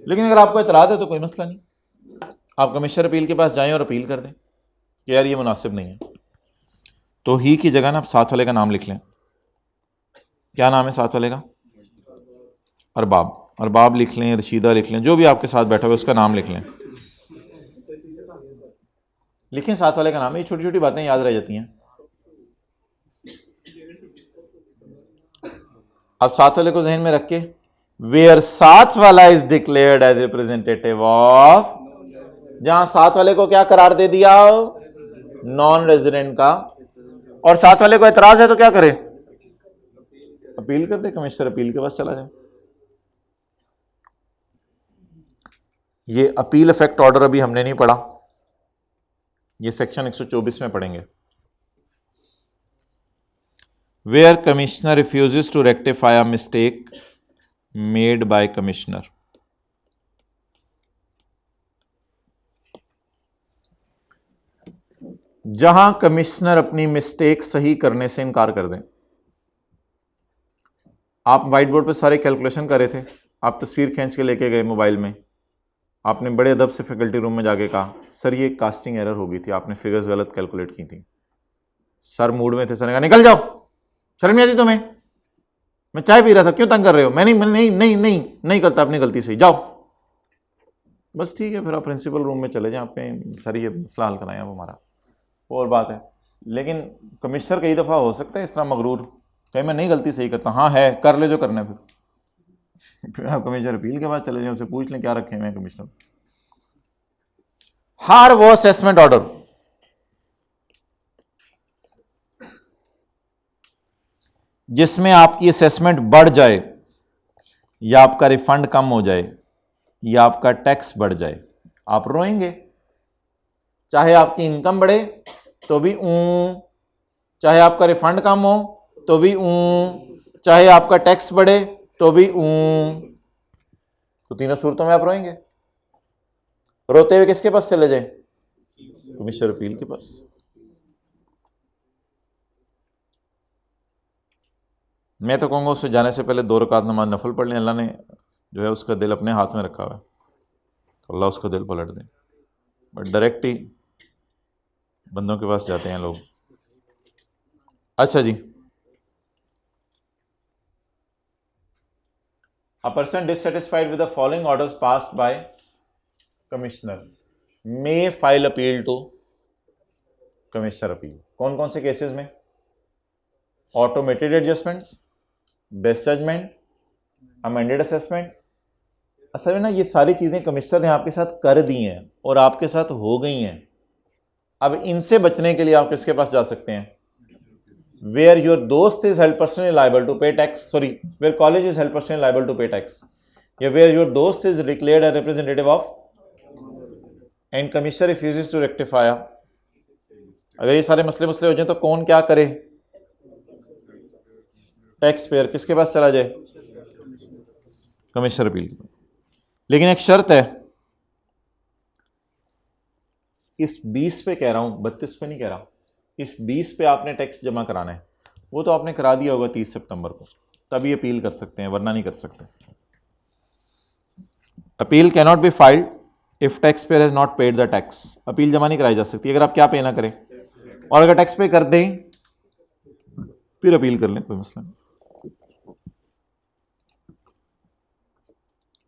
Speaker 1: लेकिन अगर आपको इतराज है तो कोई मसला नहीं, आप कमिश्नर अपील के पास जाएं और अपील कर दें कि यार ये मुनासिब नहीं है। तो ही की जगह ना आप साथ वाले का नाम लिख लें। क्या नाम है साथ वाले का? अरबाब। अरबाब लिख लें, रशीदा लिख लें, जो भी आपके साथ बैठा हुआ उसका नाम लिख लें, लिखें साथ वाले का नाम। ये छोटी छोटी बातें याद रह जाती हैं। अब साथ वाले को जहन में रख के, वेयर साथ वाला is declared as representative of, जहां साथ वाले को क्या करार दे दिया? नॉन रेजिडेंट का। और साथ वाले को एतराज है तो क्या करे? अपील कर दे, कमिश्नर अपील के पास चला जाए। ये अपील इफेक्ट ऑर्डर अभी हमने नहीं पढ़ा, ये सेक्शन 124 में पढ़ेंगे। Where commissioner refuses to rectify a mistake made by commissioner, जहां कमिश्नर अपनी मिस्टेक सही करने से इनकार कर दें। आप व्हाइट बोर्ड पे सारे कैलकुलेशन कर रहे थे, आप तस्वीर खींच के लेके गए मोबाइल में, आपने बड़े अदब से फैकल्टी रूम में जाके कहा सर ये कास्टिंग एरर हो गई थी, आपने फिगर्स गलत कैलकुलेट की थी। सर मूड में थे, सर ने कहा निकल जाओ, शर्म नहीं आती तुम्हें, मैं चाय पी रहा था, क्यों तंग कर रहे हो? मैं नहीं करता अपनी गलती से, जाओ। बस ठीक है, फिर आप प्रिंसिपल रूम में चले जाएं, आपने सर ये मसला हल कराया हमारा, और बात है। लेकिन कमिश्नर कई दफ़ा हो सकता है इस तरह मगरूर, कहीं मैं नहीं गलती सही करता, हाँ है, कर ले जो करना है। फिर आप कमिश्नर अपील के बाद चले जाएं, उसे पूछ लें क्या रखे हुए हैं कमिश्नर। हर वो असेसमेंट ऑर्डर जिसमें आपकी असेसमेंट बढ़ जाए, या आपका रिफंड कम हो जाए, या आपका टैक्स बढ़ जाए, आप रोएंगे। चाहे आपकी इनकम बढ़े तो भी चाहे आपका रिफंड कम हो तो भी चाहे आपका टैक्स बढ़े तो भी तो तीनों सूरतों में आप रोएंगे। रोते हुए किसके पास चले जाए? कमिश्नर अपील के पास। मैं तो कहूँगा उससे जाने से पहले 2 रकात नमाज नफल पढ़ लें। अल्लाह ने जो है उसका दिल अपने हाथ में रखा हुआ है, तो अल्लाह उसका दिल पलट दें। बट डायरेक्ट ही बंदों के पास जाते हैं लोग। अच्छा जी, A person dissatisfied with the following orders passed by commissioner may file appeal to commissioner appeal। कौन कौन से केसेस में? Automated adjustments, best judgment, amended assessment. असल में ना ये सारी चीज़ें कमिश्नर ने आपके साथ कर दी हैं और आपके साथ हो गई हैं। अब इनसे बचने के लिए आप किसके पास जा सकते हैं? Where your दोस्त is held personally liable to pay tax, sorry, where college is held personally liable to pay tax, या where your दोस्त is declared a representative of and commissioner refuses to rectify। अगर ये सारे मसले हो जाए तो कौन क्या करे? टैक्स पेयर किसके पास चला जाए? Commissioner appeal. लेकिन एक शर्त है, इस 20 पे कह रहा हूं, 32 पे नहीं कह रहा, इस 20 पे आपने टैक्स जमा कराना है। वो तो आपने करा दिया होगा 30 सितंबर को, तभी अपील कर सकते हैं, वरना नहीं कर सकते। Appeal can not be filed if tax payer has not paid the tax. Appeal जमा नहीं कराई जा सकती अगर आप क्या पे ना करें, और अगर टैक्स पे कर दें फिर अपील कर लें, कोई मसला नहीं।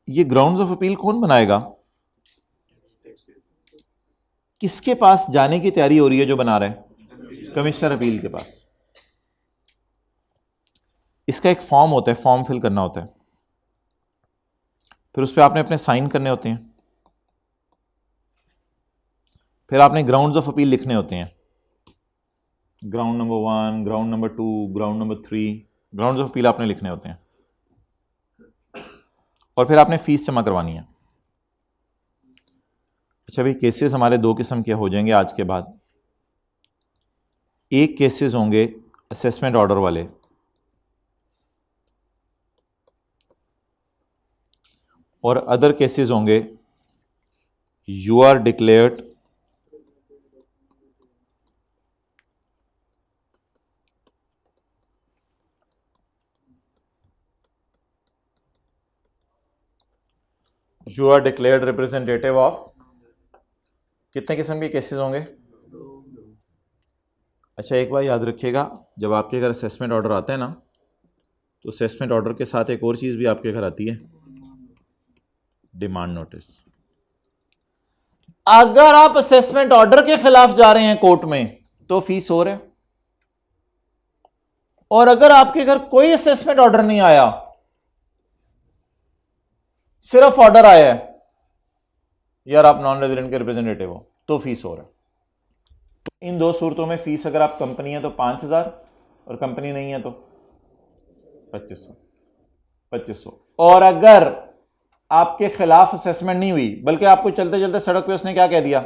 Speaker 1: ये ग्राउंड्स ऑफ अपील कौन बनाएगा? किसके पास जाने की तैयारी हो रही है जो बना रहा है? कमिश्नर अपील के पास। इसका एक फॉर्म होता है, फॉर्म फिल करना होता है, फिर उस पर आपने अपने साइन करने होते हैं, फिर आपने ग्राउंड्स ऑफ अपील लिखने होते हैं। Ground number 1, ground number 2, ground number 3, grounds of appeal आपने लिखने होते हैं, और फिर आपने फीस जमा करवानी है। अच्छा भाई, केसेस हमारे 2 किस्म के हो जाएंगे आज के बाद। एक केसेस होंगे असेसमेंट ऑर्डर वाले, और अदर केसेस होंगे you are declared representative of. कितने किस्म के केसेस होंगे? अच्छा, एक बार याद रखिएगा, जब आपके घर असेसमेंट ऑर्डर आता है ना, तो असेसमेंट ऑर्डर के साथ एक और चीज़ भी आपके घर आती है, डिमांड नोटिस। अगर आप असेसमेंट ऑर्डर के खिलाफ जा रहे हैं कोर्ट में तो फीस हो रहा है, और अगर आपके घर कोई असेसमेंट ऑर्डर नहीं आया, सिर्फ ऑर्डर आया है यार आप नॉन रेजिडेंट के रिप्रेजेंटेटिव हो, तो फीस हो रहा है। इन 2 सूरतों में फीस, अगर आप कंपनी है तो 5000 और कंपनी नहीं है तो 2500। और अगर आपके खिलाफ असेसमेंट नहीं हुई, बल्कि आपको चलते चलते सड़क पे उसने क्या कह दिया,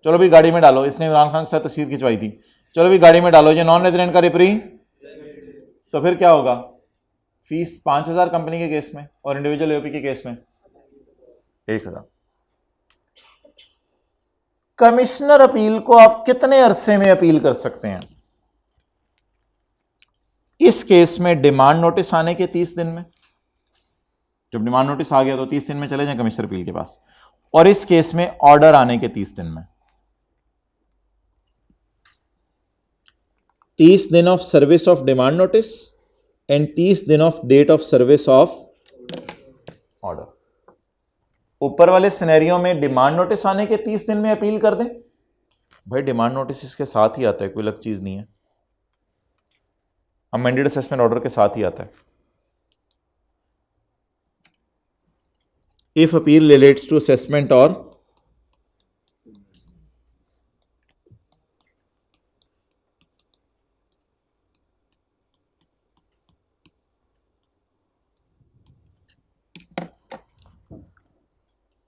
Speaker 1: चलो भी गाड़ी में डालो, इसने इमरान खान के साथ तस्वीर खिंचवाई थी, चलो भी गाड़ी में डालो ये नॉन रेजिडेंट का रिप्री, तो फिर क्या होगा? फीस 5000 कंपनी के केस में, और इंडिविजुअल एओपी के केस में 1000। कमिश्नर अपील को आप कितने अरसे में अपील कर सकते हैं? इस केस में डिमांड नोटिस आने के 30 दिन में। जब डिमांड नोटिस आ गया तो 30 दिन में चले जाएं कमिश्नर अपील के पास, और इस केस में ऑर्डर आने के 30 दिन में। 30 दिन of service of demand notice and 30 दिन of date of service of order. ऊपर वाले सिनेरियो में डिमांड नोटिस आने के 30 दिन में अपील कर दें। भाई डिमांड नोटिस इसके साथ ही आता है, कोई अलग चीज नहीं है, अमेंडेड असेसमेंट ऑर्डर के साथ ही आता है। If appeal relates to assessment और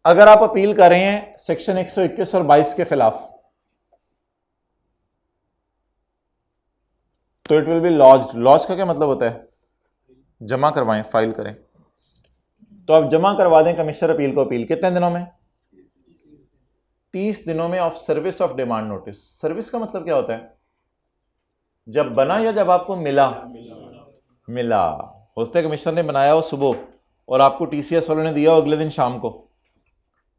Speaker 1: अगर आप अपील कर रहे हैं सेक्शन 121 और 22 के खिलाफ, तो it will be lodged. Lodge का क्या मतलब होता है? जमा करवाएं, फाइल करें। तो आप जमा करवा दें कमिश्नर अपील को अपील कितने दिनों में? 30 दिनों में of service of demand notice. Service का मतलब क्या होता है? जब बना या जब आपको मिला? मिला। हो सकता है कमिश्नर ने बनाया हो सुबह और आपको टीसीएस वालों ने दिया हो अगले दिन शाम को,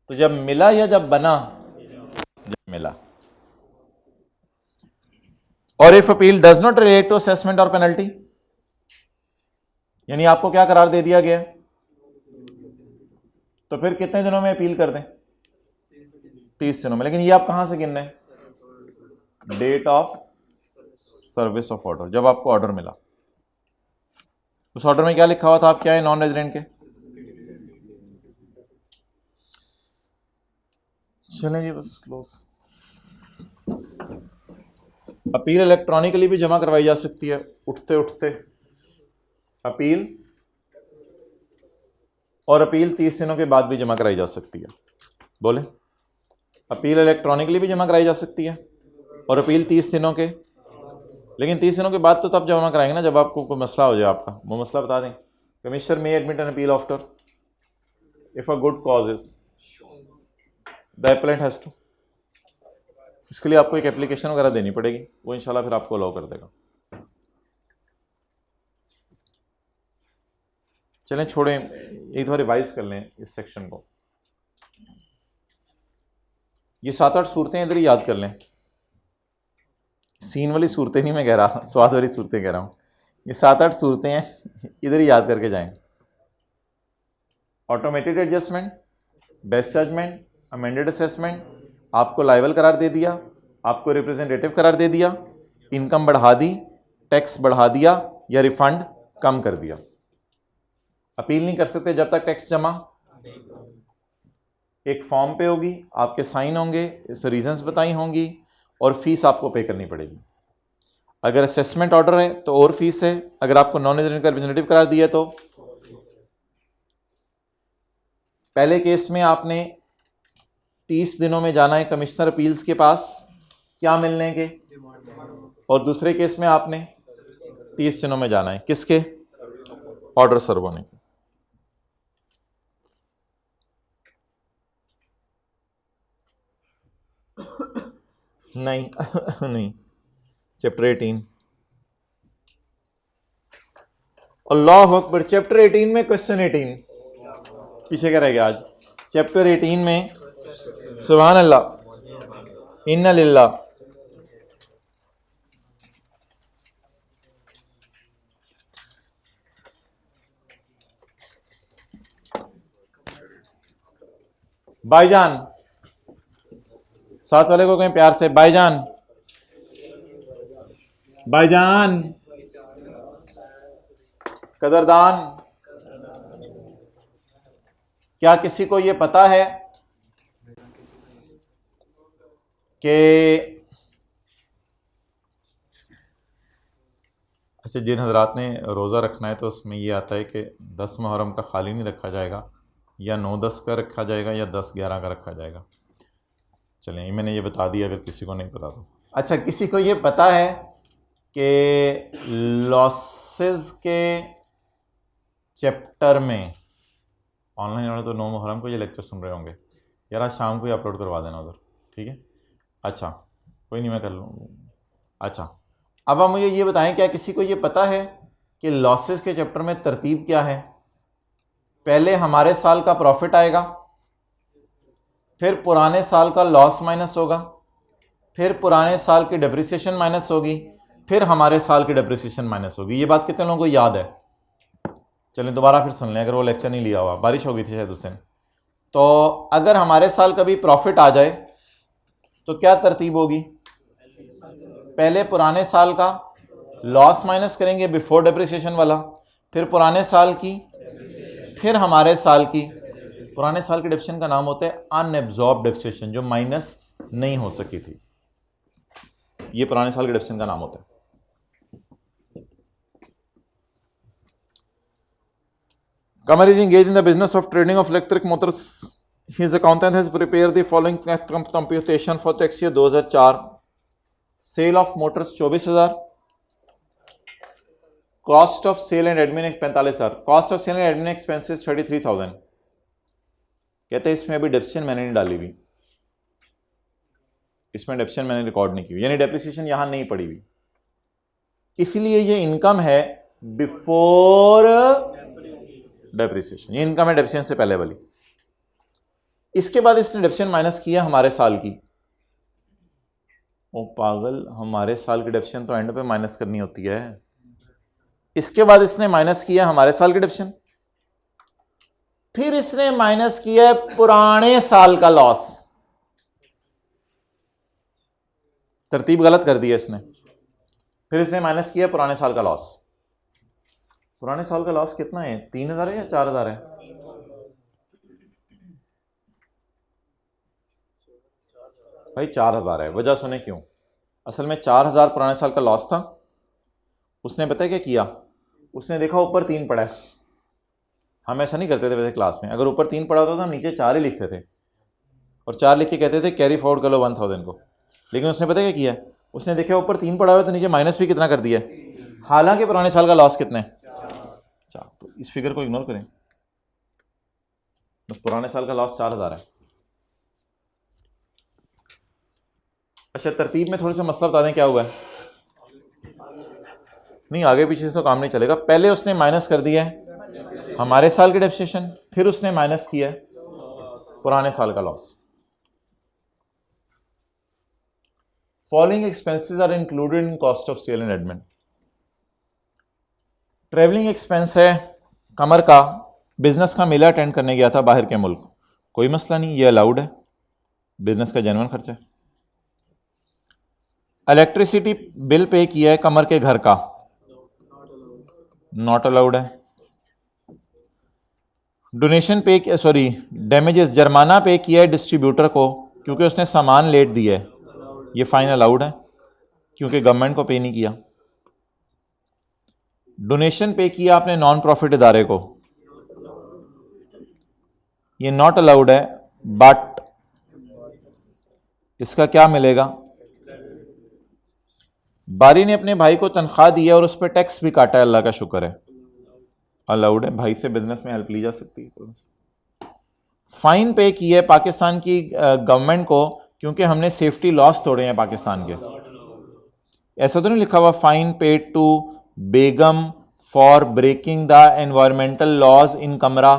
Speaker 1: तो जब मिला या जब बना? जब मिला। और if appeal does not relate to assessment और पेनल्टी, यानी आपको क्या करार दे दिया गया, तो फिर कितने दिनों में अपील कर दें? 30 दिनों में। लेकिन ये आप कहां से गिन रहे हैं? Date of service of order, जब आपको ऑर्डर मिला। उस ऑर्डर में क्या लिखा हुआ था? आप क्या है नॉन रेजिडेंट के? चलें जी बस क्लोज। अपील इलेक्ट्रॉनिकली भी जमा करवाई जा सकती है, उठते उठते अपील, और अपील 30 दिनों के बाद भी जमा कराई जा सकती है। बोले, अपील इलेक्ट्रॉनिकली भी जमा कराई जा सकती है और अपील 30 दिनों के, लेकिन 30 दिनों के बाद तो तब जमा कराएंगे ना जब आपको कोई मसला हो जाए। आपका वो मसला बता दें। Commissioner may admit an appeal after if a good cause is the appellant has to. इसके लिए आपको एक एप्लीकेशन वगैरह देनी पड़ेगी, वो इंशाल्लाह फिर आपको अलाउ कर देगा। चलें छोड़ें, एक दफा रिवाइज कर लें इस सेक्शन को। ये 7-8 सूरतें इधर ही याद कर लें। सीन वाली सूरतें नहीं मैं कह रहा, स्वाद वाली सूरतें कह रहा हूँ। ये 7-8 सूरतें हैं, इधर ही याद करके जाएं। Automated adjustment, best judgment, amended assessment, आपको लायबल करार दे दिया, आपको रिप्रेजेंटेटिव करार दे दिया, इनकम बढ़ा दी, टैक्स बढ़ा दिया या रिफंड कम कर दिया। अपील नहीं कर सकते जब तक टैक्स जमा एक फॉर्म पे होगी, आपके साइन होंगे, इस पर रीजंस बताई होंगी और फीस आपको पे करनी पड़ेगी। अगर असेसमेंट ऑर्डर है तो और फीस है, अगर आपको नॉन रेजिडेंट का रिप्रेजेंटेटिव करार दिया तो पहले केस में आपने 30 दिनों में जाना है कमिश्नर अपील्स के पास क्या मिलने के, और दूसरे केस में आपने 30 दिनों में जाना है किसके? ऑर्डर सर्व होने के। नहीं नहीं, चैप्टर 18 अल्लाह अकबर। चैप्टर 18 में क्वेश्चन 18 पीछे क्या रह गया आज? चैप्टर 18 में सुभान अल्लाह, इन्ना लिल्लाह। भाईजान, साथ वाले को कहें प्यार से भाईजान, भाईजान, कदरदान। क्या किसी को यह पता है कि अच्छा, जिन हजरात ने रोज़ा रखना है तो उसमें यह आता है कि 10 मुहर्रम का खाली नहीं रखा जाएगा, या 9-10 का रखा जाएगा या 10-11 का रखा जाएगा। चलें, मैंने ये बता दिया अगर किसी को नहीं पता तो। अच्छा, किसी को ये पता है कि लॉसेस के चैप्टर में, ऑनलाइन वाले तो 9 मुहर्रम को ये लेक्चर सुन रहे होंगे यार, आज शाम को ही अपलोड करवा देना उधर, ठीक है? अच्छा कोई नहीं, मैं कर लूँ। अच्छा, अब आप मुझे ये बताएं, क्या किसी को ये पता है कि लॉसेस के चैप्टर में तरतीब क्या है? पहले हमारे साल का प्रॉफिट आएगा, फिर पुराने साल का लॉस माइनस होगा, फिर पुराने साल की डेप्रिसिएशन माइनस होगी, फिर हमारे साल की डेप्रिसिएशन माइनस होगी। ये बात कितने लोगों को याद है? चलें दोबारा फिर सुन लें, अगर वो लेक्चर नहीं लिया हुआ, बारिश हो गई थी शायद उस दिन। तो अगर हमारे साल का भी प्रॉफिट आ जाए तो क्या तरतीब होगी? पहले पुराने साल का लॉस माइनस करेंगे बिफोर डेप्रिसिएशन वाला, फिर पुराने साल की, फिर हमारे साल की। पुराने साल के डेप्रिसिएशन का नाम होता है अनएब्जॉर्ब डेप्रिसिएशन, जो माइनस नहीं हो सकी थी, ये पुराने साल के डेप्रिसिएशन का नाम होता है। Kamal is engaged in the business of trading of electric motors. His accountant has prepared the following computation for tax year 2004. Sale of motors 24,000, cost of sale and admin 45,000, cost of sale and admin expenses 33,000। कहते हैं इसमें अभी depreciation मैंने नहीं डाली हुई, इसमें depreciation मैंने रिकॉर्ड नहीं की हुई, यानी डेप्रिसिएशन यहां नहीं पड़ी हुई, इसलिए ये इनकम है बिफोर डेप्रिसिएशन, ये इनकम है डेप्रिसिएशन से पहले वाली। इसके बाद इसने डेप्रिसिएशन माइनस किया हमारे साल की। ओ पागल, हमारे साल की डेप्रिसिएशन तो एंड पे माइनस करनी होती है। इसके बाद इसने माइनस किया हमारे साल की डेप्रिसिएशन, फिर इसने माइनस किया पुराने साल का लॉस। तरतीब गलत कर दी है इसने। फिर इसने माइनस किया पुराने साल का लॉस। पुराने साल का लॉस कितना है? 3,000 है या 4,000 है? भाई 4,000 है। वजह सुने क्यों? असल में 4,000 पुराने साल का लॉस था। उसने पता है क्या किया? उसने देखा ऊपर 3 पड़ा है। हम ऐसा नहीं करते थे वैसे क्लास में, अगर ऊपर 3 पड़ा होता था हम नीचे 4 ही लिखते थे और 4 लिख के कहते थे कैरी फॉरवर्ड कर लो 1,000 को। लेकिन उसने पता क्या किया? उसने देखा ऊपर 3 पड़ा हुआ तो नीचे माइनस भी कितना कर दिया, हालांकि पुराने साल का लॉस कितना है? 4। तो इस फिगर को इग्नोर करें, बस पुराने साल का लॉस 4,000 है। अच्छा, तरतीब में थोड़ा सा मसला बता दें क्या हुआ है। नहीं, आगे पीछे से तो काम नहीं चलेगा। पहले उसने माइनस कर दिया है हमारे साल की डेप्रिसिएशन, फिर उसने माइनस किया है पुराने साल का loss. Following expenses are included in cost of sale and admin. Travelling expense है कमर का, बिजनेस का मेला अटेंड करने गया था बाहर के मुल्क, कोई मसला नहीं, ये अलाउड है, बिजनेस का जेन्युइन खर्चा है। इलेक्ट्रिसिटी बिल पे किया है कमर के घर का, नॉट अलाउड है। डोनेशन पे, डैमेजेस जुर्माना पे किया है डिस्ट्रीब्यूटर को क्योंकि उसने सामान लेट दिया है, ये फाइन अलाउड है क्योंकि गवर्नमेंट को पे नहीं किया। डोनेशन पे किया आपने नॉन प्रॉफिट इदारे को, ये नॉट अलाउड है, बट इसका क्या मिलेगा? बारी ने अपने भाई को तनख्वाह दी है और उस पर टैक्स भी काटा है, अल्लाह का शुक्र है, अलाउड है, भाई से बिजनेस में हेल्प ली जा सकती है। फाइन पे किया है पाकिस्तान की गवर्नमेंट को क्योंकि हमने सेफ्टी लॉस तोड़े हैं पाकिस्तान के। ऐसा तो नहीं लिखा हुआ फाइन पेड टू बेगम for breaking the environmental laws in कमरा?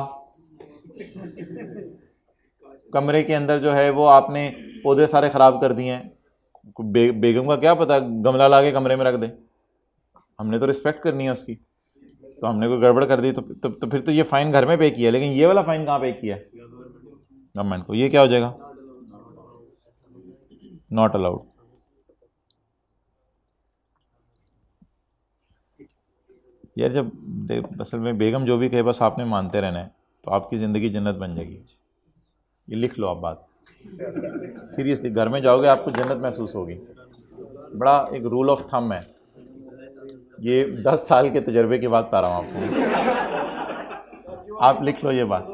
Speaker 1: कमरे के अंदर जो है वो आपने पौधे सारे खराब कर दिए हैं, बेगम का क्या पता गमला ला के कमरे में रख दे, हमने तो रिस्पेक्ट करनी है उसकी, तो हमने कोई गड़बड़ कर दी तो फिर तो ये फाइन घर में पे किया, लेकिन ये वाला फाइन कहाँ पे किया है? गवर्नमेंट को। ये क्या हो जाएगा? Not allowed. यार जब असल में बेगम जो भी कहे बस आपने मानते रहना है तो आपकी ज़िंदगी जन्नत बन जाएगी। ये लिख लो आप बात, सीरियसली घर में जाओगे आपको जन्नत महसूस होगी। बड़ा एक रूल ऑफ थंब है, ये 10 साल के तजर्बे के बाद बता रहा हूँ आपको। आप लिख लो ये बात,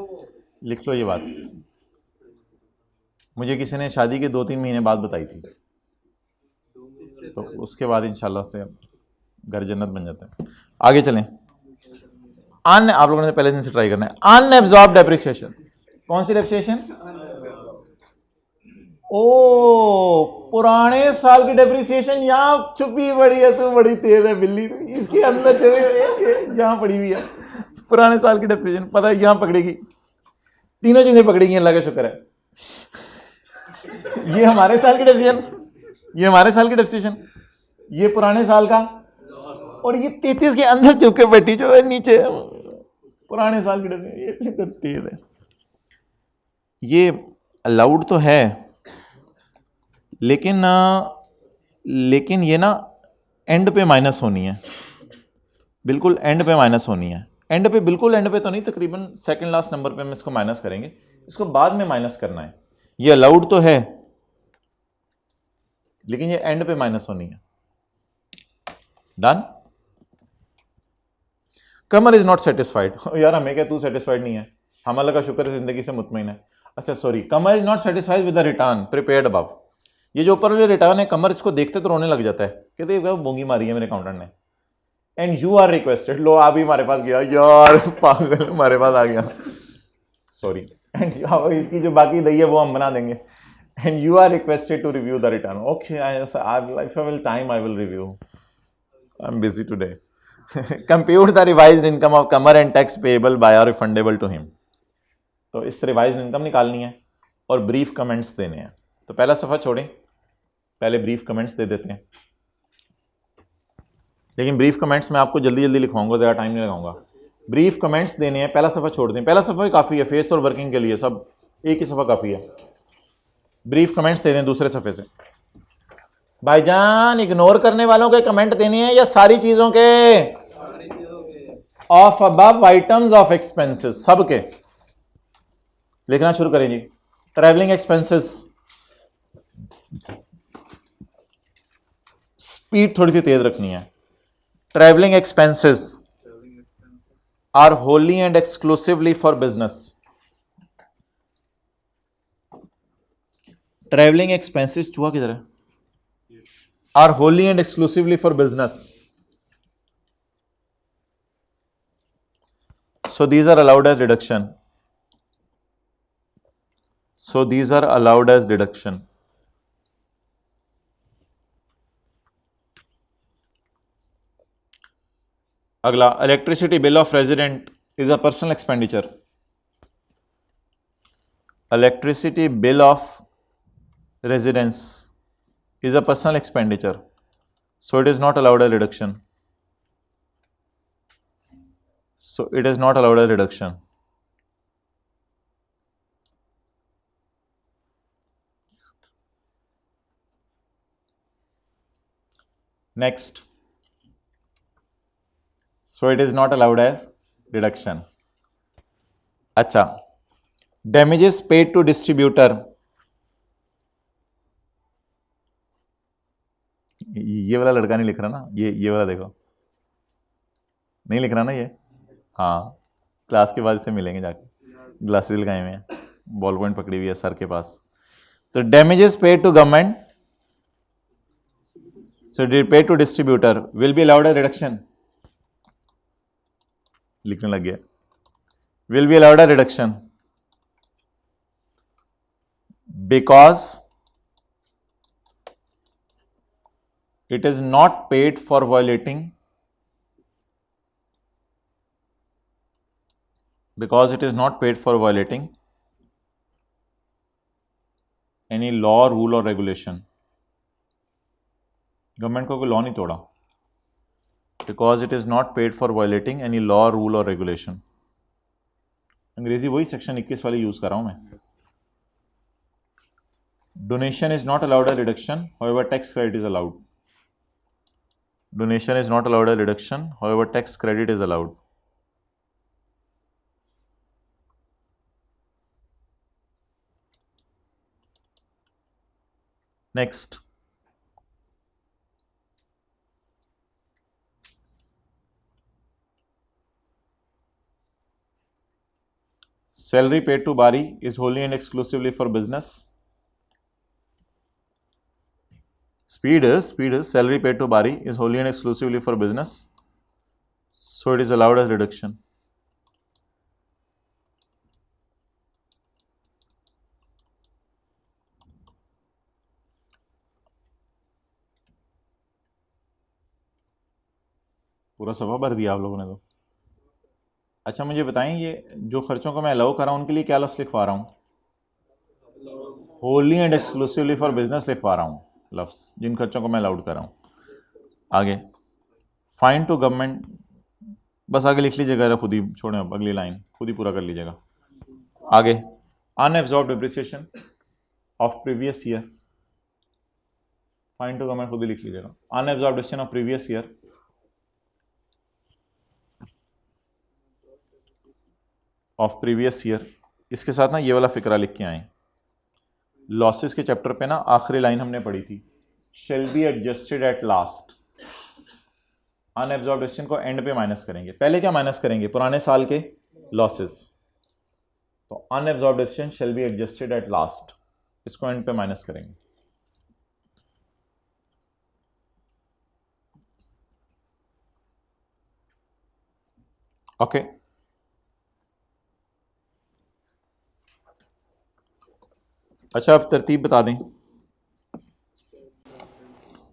Speaker 1: लिख लो ये बात। मुझे किसी ने शादी के 2-3 महीने बाद बताई थी, तो उसके बाद इंशाल्लाह से घर जन्नत बन जाता है। आगे चलें। आप लोगों ने पहले दिन से ट्राई करना है। Unabsorbed depreciation. कौन सी डेप्रिसिएशन? ओ, पुराने साल की डेप्रिसिएशन यहाँ छुपी पड़ी है, तो बड़ी तेज है बिल्ली, इसके अंदर चले यहाँ पड़ी हुई है पुराने साल की डेप्रिसिएशन। पता है यहाँ पकड़ेगी, तीनों चीजें पकड़ेगी, अल्लाह का शुक्र है। ये हमारे साल की डेप्रिसिएशन, ये हमारे साल की डेप्रिसिएशन, ये पुराने साल का, और ये 33 के अंदर चुपके बैठी जो है नीचे पुराने साल की डेप्रिसिएशन। ये तेज है, ये अलाउड तो है, लेकिन ये ना एंड पे माइनस होनी है, बिल्कुल एंड पे माइनस होनी है। एंड पे, बिल्कुल एंड पे तो नहीं, तकरीबन सेकंड लास्ट नंबर पे हम इसको माइनस करेंगे, इसको बाद में माइनस करना है। ये अलाउड तो है लेकिन ये एंड पे माइनस होनी है। Done. Qamar is not satisfied. यार हमें क्या, तू सेटिस्फाइड नहीं है, हम अल्लाह का शुक्र है जिंदगी से मुतमईन है। अच्छा sorry, Qamar is not satisfied with the return prepared above. ये जो ऊपर वाले रिटर्न है, कमर इसको देखते तो रोने लग जाता है, कहते हैं बोंगी मारी है मेरे अकाउंटेंट ने, एंड यू आर रिक्वेस्टेड, लो आप ही हमारे पास गया यार, पागल हमारे पास आ गया, सॉरी, एंड इसकी जो बाकी रही है वो हम बना देंगे, and you are requested to review the return, okay I will time I will review, I am busy today, compute the revised income of Qamar and tax payable by और रिफंडेबल टू हिम। तो इस revised income निकालनी है और brief comments देने हैं। तो पहला सफ़ा छोड़ें, पहले ब्रीफ कमेंट्स दे देते हैं, लेकिन ब्रीफ कमेंट्स मैं आपको जल्दी जल्दी लिखवाऊंगा, ज़्यादा टाइम नहीं लगाऊंगा। ब्रीफ कमेंट्स देने हैं, पहला सफ़ा छोड़ दें, पहला सफ़ा ही काफ़ी है फेस और वर्किंग के लिए, सब एक ही सफ़ा काफ़ी है। ब्रीफ कमेंट्स दे दें दूसरे सफ़े से। भाईजान इग्नोर करने वालों के कमेंट देने हैं या सारी चीज़ों के? Of above items of expenses, सब के। लिखना शुरू करें जी। ट्रैवलिंग एक्सपेंसेस, स्पीड थोड़ी सी तेज रखनी है। Travelling expenses are wholly and exclusively for business. Travelling expenses, चूहा किधर है? Are wholly and exclusively for business, so these are allowed as deduction, so these are allowed as deduction। अगला, electricity bill of resident is a personal expenditure. Electricity bill of residence is a personal expenditure, so it is not allowed as deduction, so it is not allowed as deduction। Next, so it is not allowed as deduction। अच्छा, damages paid to distributor, ये वाला लड़का नहीं लिख रहा ना, ये वाला देखो, नहीं लिख रहा ना ये, हाँ क्लास के बाद इसे मिलेंगे जाके, ग्लासेस लगाए हुए हैं, बॉल पॉइंट पकड़ी हुई है सर के पास। तो damages paid to government, so paid to distributor will be allowed as deduction, लिखने लग गया, will be allowed as deduction because it is not paid for violating, because it is not paid for violating any law, rule or regulation। Government को कोई law नहीं तोड़ा, because it is not paid for violating any law, rule or regulation। अंग्रेजी वही section 21 वाली use कर रहा हूं मैं। Donation is not allowed as deduction, however tax credit is allowed। Donation is not allowed as deduction, however tax credit is allowed। Next, salary paid to Bari is wholly and exclusively for business। Speed is salary paid to Bari is wholly and exclusively for business, so it is allowed as deduction। पूरा सफा भर दिया आप लोगों ने तो। अच्छा मुझे बताएं, ये जो खर्चों को मैं अलाउ कर रहा हूँ उनके लिए क्या लफ्ज़ लिखवा रहा हूँ? Holi and exclusively for business लिखवा रहा हूँ लफ्ज़, जिन खर्चों को मैं अलाउड कर रहा हूँ। आगे, फाइन टू गवर्नमेंट, बस आगे लिख लीजिएगा, खुद ही छोड़ें, अब अगली लाइन खुद ही पूरा कर लीजिएगा। आगे, unabsorbed depreciation of previous year, fine to government खुद ही लिख लीजिएगा। Unabsorbed depreciation of previous year, of previous year, इसके साथ ना ये वाला फिक्रा लिख के आए। लॉसेस के चैप्टर पे ना आखिरी लाइन हमने पढ़ी थी, shall be adjusted at last. Unabsorbed depreciation को एंड पे माइनस करेंगे। पहले क्या माइनस करेंगे? पुराने साल के लॉसेस। तो unabsorbed depreciation shall be adjusted at last, इसको एंड पे माइनस करेंगे। ओके। अच्छा, अब तरतीब बता दें।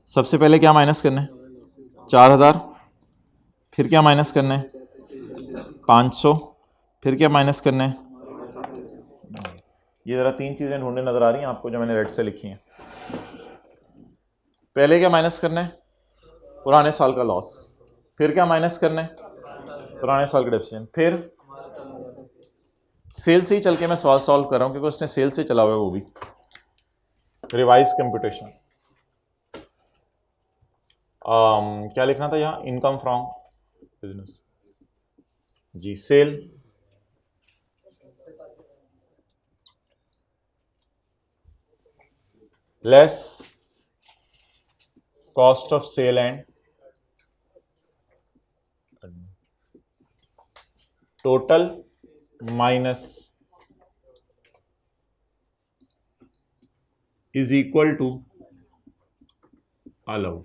Speaker 1: सबसे पहले क्या माइनस करना है? 4000। फिर क्या माइनस करना है? 500। फिर क्या माइनस करना है? ये ज़रा तीन चीज़ें ढूंढने नज़र आ रही हैं आपको जो मैंने रेड से लिखी हैं। पहले क्या माइनस करना है? पुराने साल का लॉस। फिर क्या माइनस करना है? पुराने साल का डेप्रिसिएशन। फिर सेल से ही चल के मैं सवाल सॉल्व कर रहा हूँ क्योंकि उसने सेल से चला हुआ है वो भी। Revise computation. क्या लिखना था यहाँ? Income from business. जी, sale less cost of sale and total minus is equal to allowed.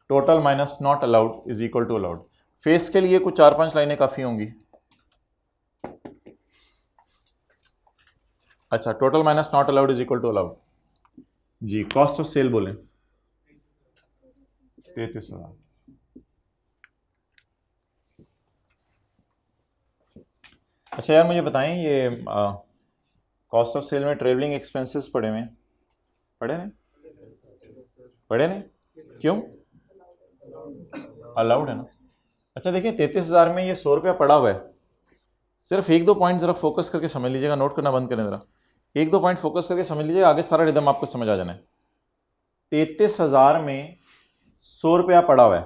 Speaker 1: Total minus not allowed is equal to allowed. फेस के लिए कुछ 4-5 लाइनें काफी होंगी। अच्छा, total minus not allowed is equal to allowed. जी, कॉस्ट ऑफ सेल बोले 33,000। अच्छा यार, मुझे बताएं ये कॉस्ट ऑफ सेल में ट्रेवलिंग एक्सपेंसेस पड़े हुए हैं? पड़े नहीं? पड़े नहीं? क्यों? अलाउड है ना। अच्छा देखिए, 33,000 में ये 100 रुपया पड़ा हुआ है। सिर्फ एक दो पॉइंट जरा फोकस करके समझ लीजिएगा, नोट करना बंद करें जरा। एक दो पॉइंट फोकस करके समझ लीजिएगा, आगे सारा रिदम आपको समझ आ जाना है। 33,000 में 100 रुपया पड़ा हुआ है।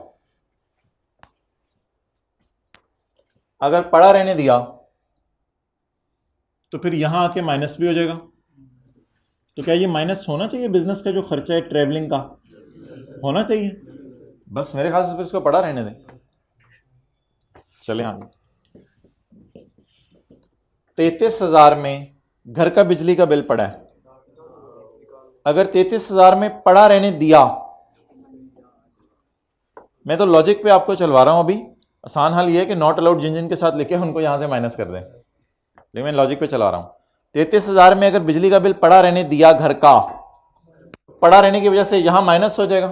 Speaker 1: अगर पड़ा रहने दिया तो फिर यहां आके माइनस भी हो जाएगा। तो क्या ये माइनस होना चाहिए? बिजनेस का जो खर्चा है ट्रेवलिंग का होना चाहिए। बस मेरे ख्याल से फिर इसको पड़ा रहने दें। चले आगे। 33,000 में घर का बिजली का बिल पड़ा है। अगर 33,000 में पड़ा रहने दिया, मैं तो लॉजिक पे आपको चलवा रहा हूं अभी। आसान हल ये है कि नॉट अलाउड जिन जिन के साथ लिखे उनको यहां से माइनस कर दें, लेकिन मैं लॉजिक पे चला रहा हूं। 33,000 में अगर बिजली का बिल पड़ा रहने दिया घर का, पड़ा रहने की वजह से यहां माइनस हो जाएगा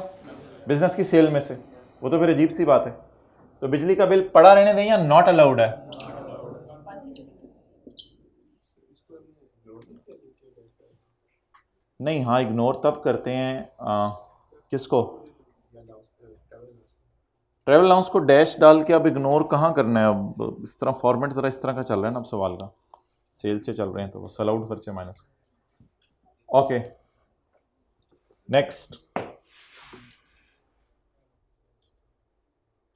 Speaker 1: बिजनेस की सेल में से। वो तो फिर अजीब सी बात है। तो बिजली का बिल पड़ा रहने दें या नॉट अलाउड है? नहीं, हाँ इग्नोर तब करते हैं किसको? ट्रेवल अलाउंस को डैश डाल के अब इग्नोर कहाँ करना है? अब इस तरह फॉर्मेट ज़रा इस तरह का चल रहा है ना अब सवाल का। सेल से चल रहे हैं तो बस अलाउड खर्चे माइनस। Okay, next.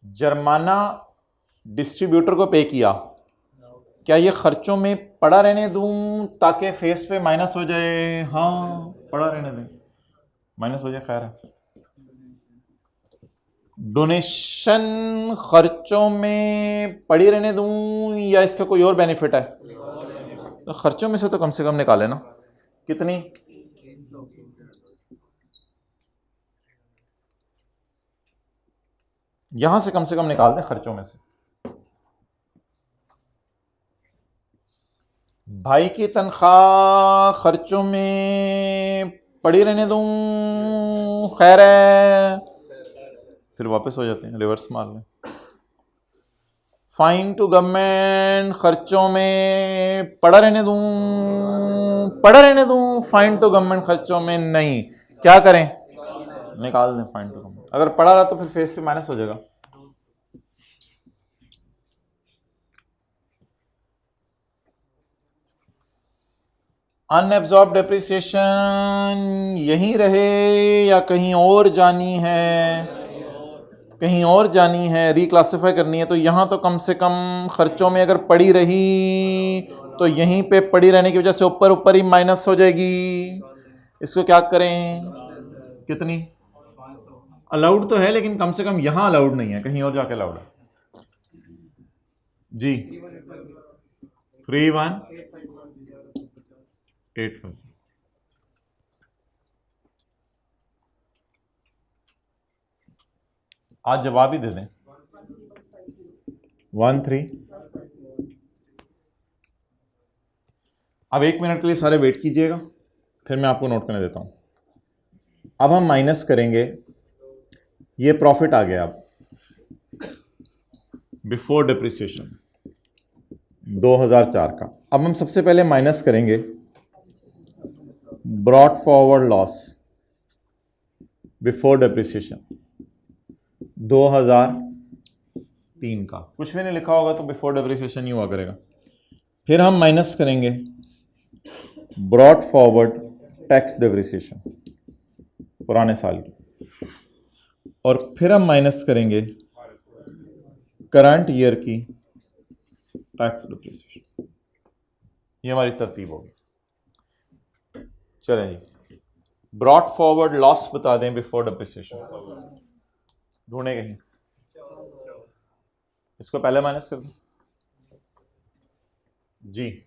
Speaker 1: जुर्माना डिस्ट्रीब्यूटर को पे किया, क्या ये खर्चों में पड़ा रहने दूं ताकि फेस पे माइनस हो जाए? हाँ, पड़ा रहने दें, माइनस हो जाए, खैर है। डोनेशन खर्चों में पड़ी रहने दूं या इसका कोई और बेनिफिट है? तो खर्चों में से कम निकाले ना। कितनी? यहां से कम निकाल दें खर्चों में से। भाई की तनख्वाह खर्चों में पड़ी रहने दूं, खैर है। फिर वापस हो जाते हैं, रिवर्स मार लें। फाइन टू गवर्नमेंट खर्चों में पड़ा रहने दूं, पड़ा रहने दूं। फाइन टू गवर्नमेंट खर्चों में नहीं, क्या करें? निकाल दें फाइन टू गवर्नमेंट। अगर पड़ा रहा तो फिर फेस से माइनस हो जाएगा। अनएब्जॉर्ब डेप्रिसिएशन यहीं रहे या कहीं और जानी है? कहीं और जानी है, रिक्लासिफाई करनी है। तो यहाँ तो कम से कम खर्चों में अगर पड़ी रही तो यहीं पे पड़ी रहने की वजह से ऊपर ऊपर ही माइनस हो जाएगी। इसको क्या करें? कितनी? अलाउड तो है लेकिन कम से कम यहाँ अलाउड नहीं है, कहीं और जाके अलाउड है। जी, 3185। आज जवाब ही दे दें। 13। अब 1 मिनट के लिए सारे वेट कीजिएगा, फिर मैं आपको नोट करने देता हूं। अब हम माइनस करेंगे, ये प्रॉफिट आ गया अब बिफोर डिप्रिसिएशन 2004 का। अब हम सबसे पहले माइनस करेंगे brought forward loss before depreciation 2003 का। कुछ भी नहीं लिखा होगा तो बिफोर डिप्रिसिएशन ही हुआ करेगा। फिर हम माइनस करेंगे ब्रॉट फॉरवर्ड टैक्स डिप्रिसिएशन पुराने साल की, और फिर हम माइनस करेंगे करंट ईयर की टैक्स डिप्रिसिएशन। ये हमारी तरतीब होगी। चलें जी, ब्रॉट फॉरवर्ड लॉस बता दें बिफोर डिप्रिसिएशन, ढूंढे कहीं। इसको पहले माइनस कर दें जी।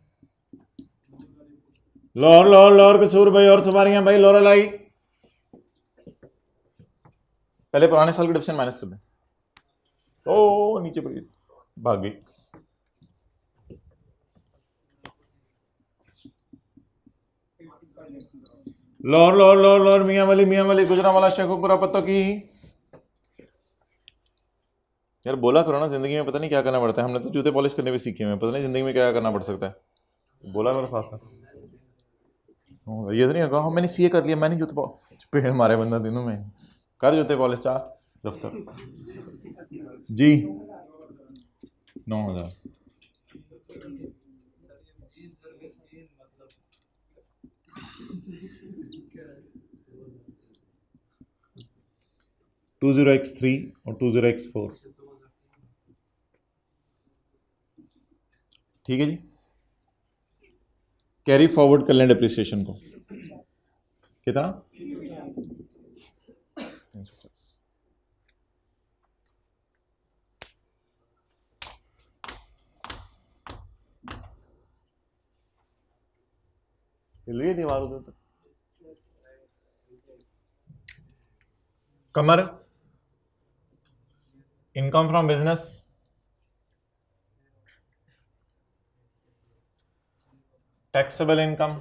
Speaker 1: लोर लोर लोर कसूर भाई और सवारियां भाई, लोरा लाई। पहले पुराने साल की डिप्रिसिएशन माइनस कर दें। ओ नीचे पड़ी, भाग गई। लोर लोर लोर लोर मियां वाली गुजरावाला शेखुपुरा पत्तों की। यार बोला करो ना, जिंदगी में पता नहीं क्या करना पड़ता है। हमने तो जूते पॉलिश करने भी सीखे हुए हैं, पता नहीं जिंदगी में क्या करना पड़ सकता है। बोला करो साथ साथ। ये तो नहीं कहा मैंने सीए कर लिया, मैंने जूते पॉलिश पे हमारे बंदा दिनों में कर जूते पॉलिश चाह दफ्तर जी 9,000। टू 20x3 और 20x4 ठीक है जी। कैरी फॉरवर्ड कर लें डिप्रिसिएशन को, कितना 350। हिल गई दीवार उधर तक। कमर income from business, taxable income,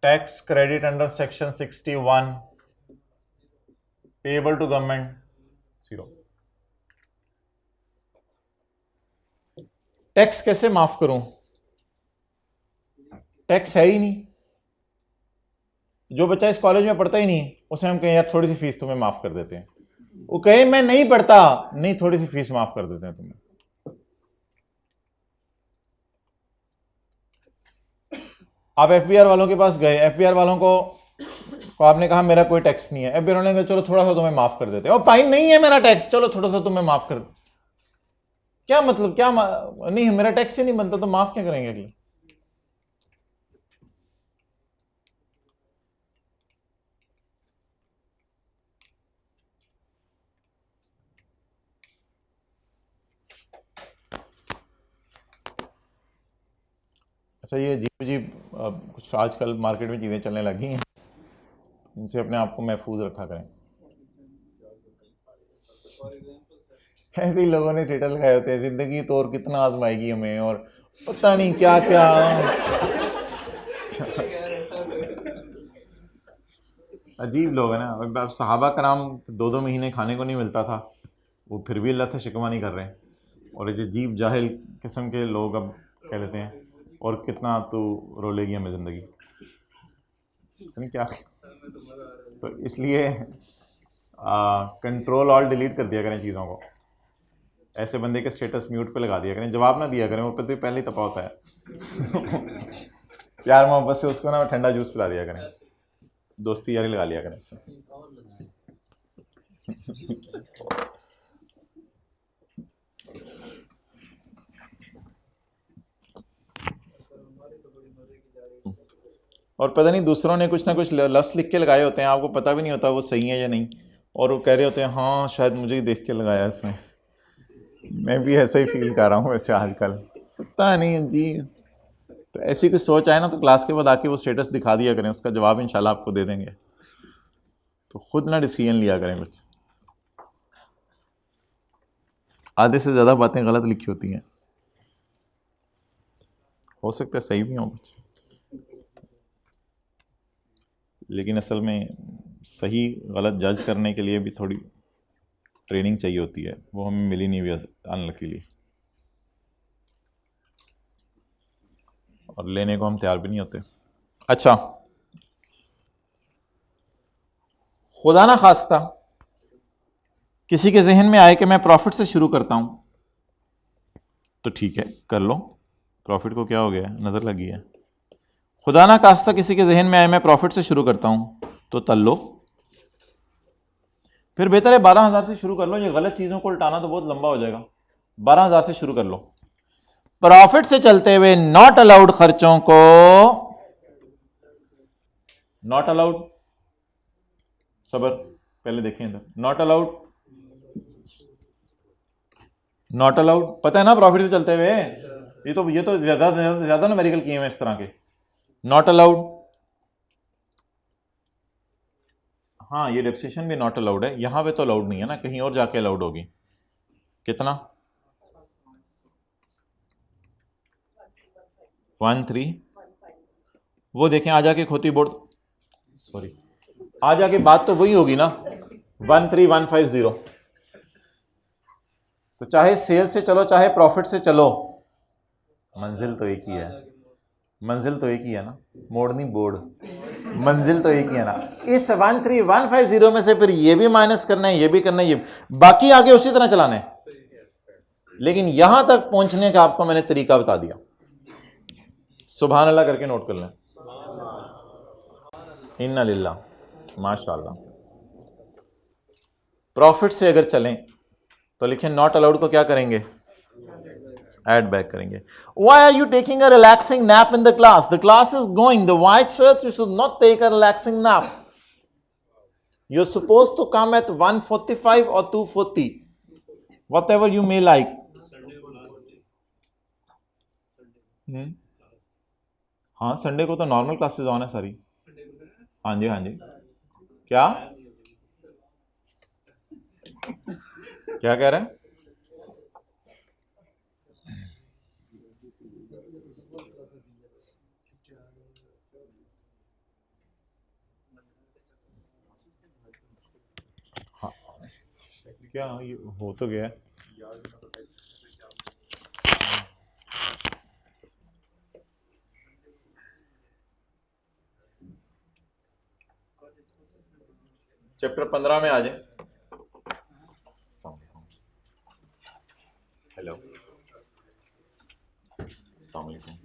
Speaker 1: tax credit under section 61, payable to government 0। Tax कैसे माफ करूं? टैक्स है ही नहीं। जो बच्चा इस कॉलेज में पढ़ता ही नहीं, उसे हम कहें यार थोड़ी सी फीस तुम्हें माफ कर देते हैं, वो कहे मैं नहीं पढ़ता, नहीं थोड़ी सी फीस माफ कर देते हैं तुम्हें। आप एफबीआर वालों के पास गए, एफबीआर वालों को आपने कहा मेरा कोई टैक्स नहीं है, एफबीआर वालों ने कहा चलो थोड़ा सा तुम्हें माफ कर देते हैं। ओ भाई नहीं है मेरा टैक्स, चलो थोड़ा सा तुम्हें माफ कर। क्या मतलब, क्या नहीं मेरा टैक्स ही नहीं बनता तो माफ क्या करेंगे अगले? अच्छा ये अजीब कुछ आजकल मार्केट में चीज़ें चलने लगी हैं, इनसे अपने आप को महफूज रखा करें। ऐसे ही लोगों ने थिएटर लगाए होते हैं, जिंदगी तो और कितना आजमाएगी हमें, और पता नहीं क्या क्या। अजीब लोग है ना। अब सहाबा कराम 2-2 महीने खाने को नहीं मिलता था, वो फिर भी अल्लाह से शिकवा नहीं कर रहे हैं, और ये अजीब जाहिल किस्म के लोग अब कह लेते हैं और कितना तू रोलेगी हमें ज़िंदगी, क्या। तो इसलिए कंट्रोल ऑल डिलीट कर दिया करें चीज़ों को। ऐसे बंदे के स्टेटस म्यूट पे लगा दिया करें, जवाब ना दिया करें, वो पहले ही तपा होता है। प्यार मोहब्बत से उसको ना ठंडा जूस पिला दिया करें, दोस्ती यारी लगा लिया करें उससे। और पता नहीं दूसरों ने कुछ ना कुछ लफ्ज़ लिख के लगाए होते हैं, आपको पता भी नहीं होता वो सही है या नहीं, और वो कह रहे होते हैं हाँ शायद मुझे ही देख के लगाया इसमें। मैं भी ऐसा ही फील कर रहा हूँ वैसे आजकल, पता नहीं जी। तो ऐसी कुछ सोच आए ना तो क्लास के बाद आके वो स्टेटस दिखा दिया करें, उसका जवाब इंशाल्लाह आपको दे देंगे। तो खुद ना डिसीजन लिया करें कुछ। आधे से ज़्यादा बातें गलत लिखी होती हैं, हो सकता है सही भी हो कुछ, लेकिन असल में सही गलत जज करने के लिए भी थोड़ी ट्रेनिंग चाहिए होती है, वो हमें मिली नहीं हुई अनलकीली, और लेने को हम तैयार भी नहीं होते। अच्छा, खुदा ना खास्ता किसी के जहन में आए कि मैं प्रॉफिट से शुरू करता हूं, तो ठीक है कर लो, प्रॉफिट को क्या हो गया, नजर लगी है। खुदा ना खास्ता किसी के जहन में आए मैं प्रॉफिट से शुरू करता हूं, तो तल लो, फिर बेहतर है 12,000 से शुरू कर लो, ये गलत चीजों को उल्टाना तो बहुत लंबा हो जाएगा। 12,000 से शुरू कर लो, प्रॉफिट से चलते हुए नॉट अलाउड खर्चों को, नॉट अलाउड, सबर पहले देखें इधर, नॉट अलाउड, नॉट अलाउड, पता है ना प्रॉफिट से चलते हुए, ये तो ज्यादा से ज्यादा न्यूमेरिकल किए हैं इस तरह के, नॉट अलाउड। हाँ ये डेप्रिसिएशन भी नॉट अलाउड है, यहां पे तो अलाउड नहीं है ना, कहीं और जाके अलाउड होगी। कितना, 13, वो देखें आ जाके खोती बोर्ड, सॉरी आ जाके बात तो वही होगी ना, 13150। तो चाहे सेल से चलो चाहे प्रॉफिट से चलो, मंजिल तो एक ही है, मंजिल तो एक ही है ना, मोड़ नहीं बोर्ड, मंजिल तो एक ही है ना। इस 13150 में से फिर ये भी माइनस करना है, ये भी करना है, ये बाकी आगे उसी तरह चलाना है, लेकिन यहां तक पहुंचने का आपको मैंने तरीका बता दिया। सुभान अल्लाह करके नोट कर लें, इन्ना लिल्लाह, माशाअल्लाह। प्रॉफिट से अगर चलें तो लिखें नॉट अलाउड को क्या करेंगे, ऐड बैक करेंगे। Why are you taking a relaxing nap in the class? The class is going. The white shirt, you should not take a relaxing nap. You're supposed to come at 1:45 or 2:40, whatever you may like. हाँ Sunday को तो normal classes on है सारी। हाँ जी हाँ जी, क्या क्या कह रहे हैं? हाँ क्या ये हो तो गया, चैप्टर 15 में आ जाए। हेलो, अस्सलाम वालेकुम।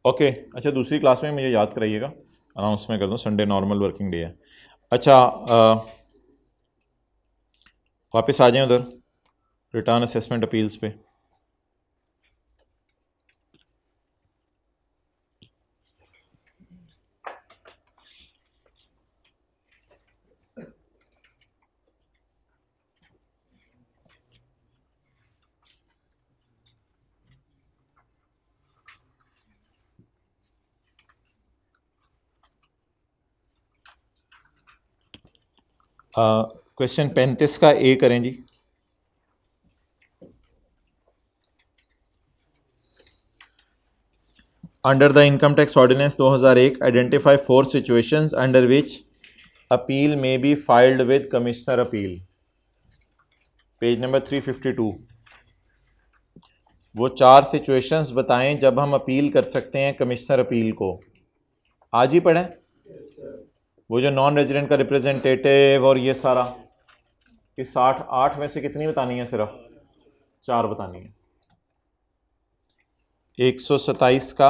Speaker 1: ओके अच्छा, दूसरी क्लास में मुझे याद कराइएगा, अनाउंस में कर दूँ, संडे नॉर्मल वर्किंग डे है। अच्छा वापस आ जाएं उधर रिटर्न असेसमेंट अपील्स पे। क्वेश्चन 35 का ए करें जी। Under the income tax ordinance 2001 identify 4 situations under which appeal may be filed with commissioner appeal, page number 352। वो 4 सिचुएशंस बताएं जब हम अपील कर सकते हैं कमिश्नर अपील को। आज ही पढ़ें वो जो नॉन रेजिडेंट का रिप्रेजेंटेटिव और ये सारा, इस 8 में से कितनी बतानी है, सिर्फ 4 बतानी है। 127 का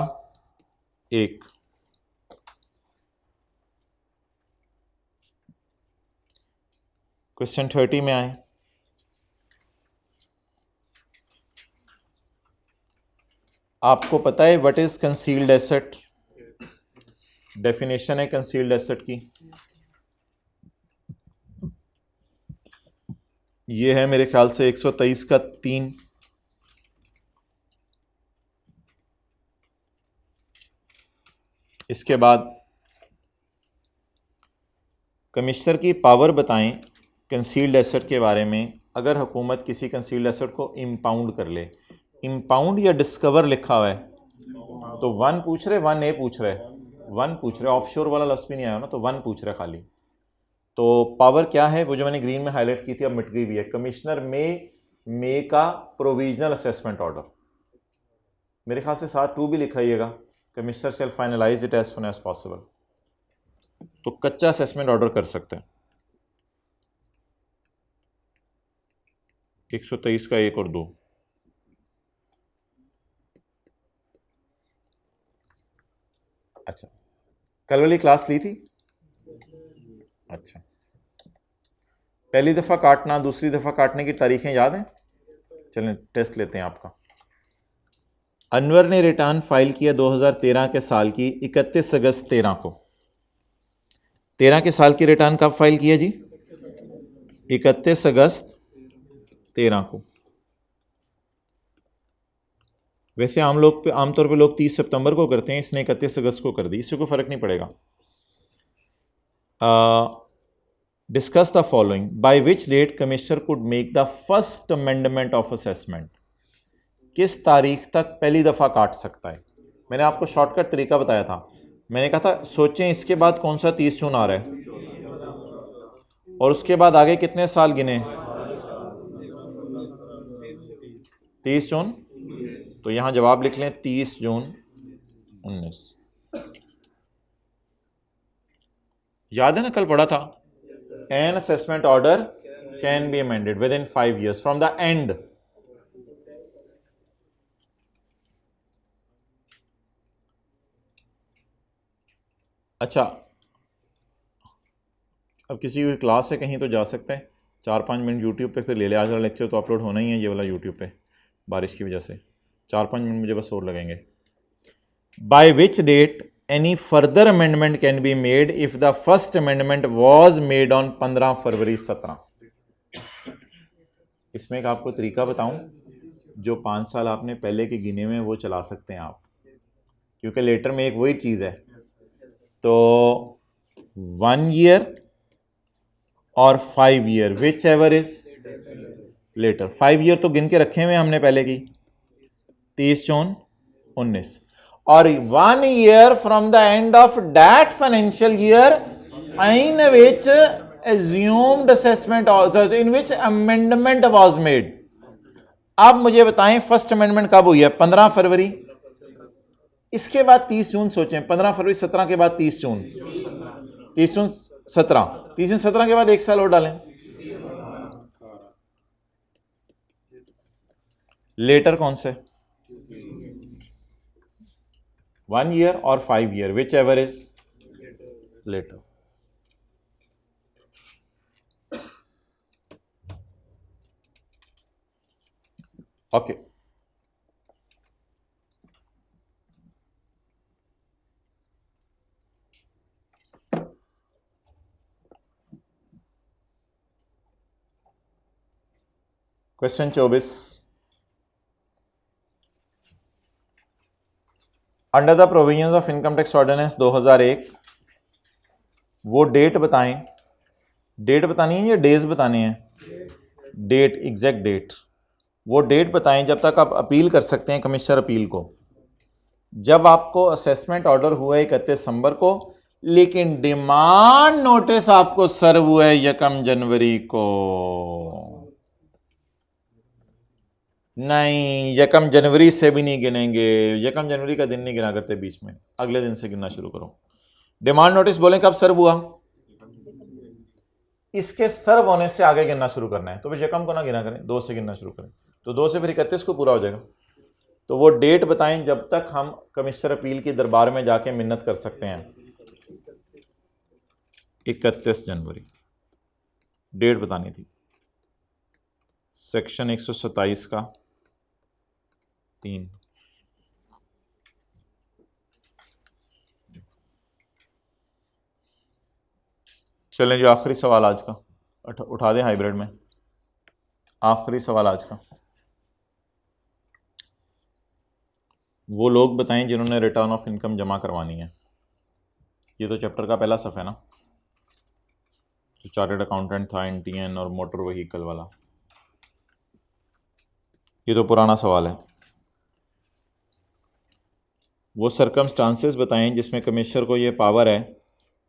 Speaker 1: 1, क्वेश्चन 30 में आए। आपको पता है what is concealed asset? Definition है कंसील्ड एसेट की, ये है मेरे ख्याल से 123 का 3। इसके बाद कमिश्नर की पावर बताएं कंसील्ड एसेट के बारे में। अगर हुकूमत किसी कंसील्ड एसेट को इम्पाउंड कर ले, इम्पाउंड या डिस्कवर लिखा हुआ है तो 1 पूछ रहे, 1A पूछ रहे, 1 पूछ रहे, ऑफशोर वाला लफ्ज़ भी नहीं आया ना, तो 1 पूछ रहे खाली। तो पावर क्या है वो जो मैंने ग्रीन में हाईलाइट की थी अब मिट गई भी है। कमिश्नर मे का प्रोविजनल असेसमेंट ऑर्डर, मेरे ख्याल से साथ 2 भी लिखाइएगा, commissioner shall finalise it as soon as possible. तो कच्चा असेसमेंट ऑर्डर कर सकते हैं। 123 का 1 और 2। अच्छा, कल वाली क्लास ली थी? अच्छा, पहली दफ़ा काटना, दूसरी दफ़ा काटने की तारीखें याद हैं? चलें टेस्ट लेते हैं आपका। अनवर ने रिटर्न फाइल किया 2013 के साल की 31 अगस्त 13 को। 13 के साल की रिटर्न कब फाइल किया जी? 31 अगस्त 13 को। वैसे आमतौर पे लोग 30 सितंबर को करते हैं, इसने 31 अगस्त को कर दी, इससे कोई फ़र्क नहीं पड़ेगा। Discuss the following, by which date commissioner could make the first amendment of assessment. किस तारीख तक पहली दफ़ा काट सकता है? मैंने आपको शॉर्टकट तरीका बताया था, मैंने कहा था सोचें इसके बाद कौन सा 30 जून आ रहा है और उसके बाद आगे कितने साल गिने? 30 जून। तो यहां जवाब लिख लें 30 जून 19। याद है ना, कल पढ़ा था, N assessment order can be amended with in 5 years from the end. अच्छा, अब किसी की क्लास है कहीं तो जा सकते हैं, 4-5 मिनट यूट्यूब पे फिर ले ले। आज वाला लेक्चर तो अपलोड होना ही है ये वाला यूट्यूब पे, बारिश की वजह से 4-5 मिनट मुझे बस और लगेंगे। By which date any further amendment can be made if the first amendment was made on 15 फरवरी 17। इसमें एक आपको तरीका बताऊं, जो 5 साल आपने पहले के गिने में वो चला सकते हैं आप, क्योंकि लेटर में एक वही चीज़ है। तो 1 year और 5 year whichever is later. 5 year तो गिन के रखे हुए हमने पहले की 30 जून 19, और 1 year from the end of that financial year in which assumed assessment also in which amendment was made। अब मुझे बताएं फर्स्ट अमेंडमेंट कब हुई है? 15 फरवरी। इसके बाद 30 जून सोचें, 15 फरवरी 17 के बाद 30 जून, 30 जून 17, 30 जून 17 के बाद 1 साल और डालें। लेटर कौन से? 1 year और 5 year whichever is later. Okay, question 24, under the provisions of income tax ordinance 2001 वो डेट बताएं, डेट बतानी है या डेज बताने हैं? डेट, एग्जैक्ट डेट, वो डेट बताएं जब तक आप अपील कर सकते हैं कमिश्नर अपील को। जब आपको असेसमेंट ऑर्डर हुआ है 31 दिसंबर को, लेकिन डिमांड नोटिस आपको सर्व हुआ है 1 जनवरी को। नहीं, 1 जनवरी से भी नहीं गिनेंगे, 1 जनवरी का दिन नहीं गिना करते बीच में, अगले दिन से गिनना शुरू करो। डिमांड नोटिस बोले कब सर्व हुआ? इसके सर्व होने से आगे गिनना शुरू करना है, तो फिर 1 को ना गिना करें, 2 से गिनना शुरू करें, तो 2 से फिर 31 को पूरा हो जाएगा। तो वो डेट बताएं जब तक हम कमिश्नर अपील के दरबार में जाके मिन्नत कर सकते हैं। 31 जनवरी डेट बतानी थी, सेक्शन 127 का 3। चलें जी, आखिरी सवाल आज का उठा दें हाइब्रिड में। आखिरी सवाल आज का, वो लोग बताएं जिन्होंने रिटर्न ऑफ इनकम जमा करवानी है। ये तो चैप्टर का पहला सफ़ है ना, जो चार्टर्ड अकाउंटेंट था, NTN और मोटर व्हीकल वाला। ये तो पुराना सवाल है। वो सर्कमस्टांसेस बताएं जिसमें कमिश्नर को ये पावर है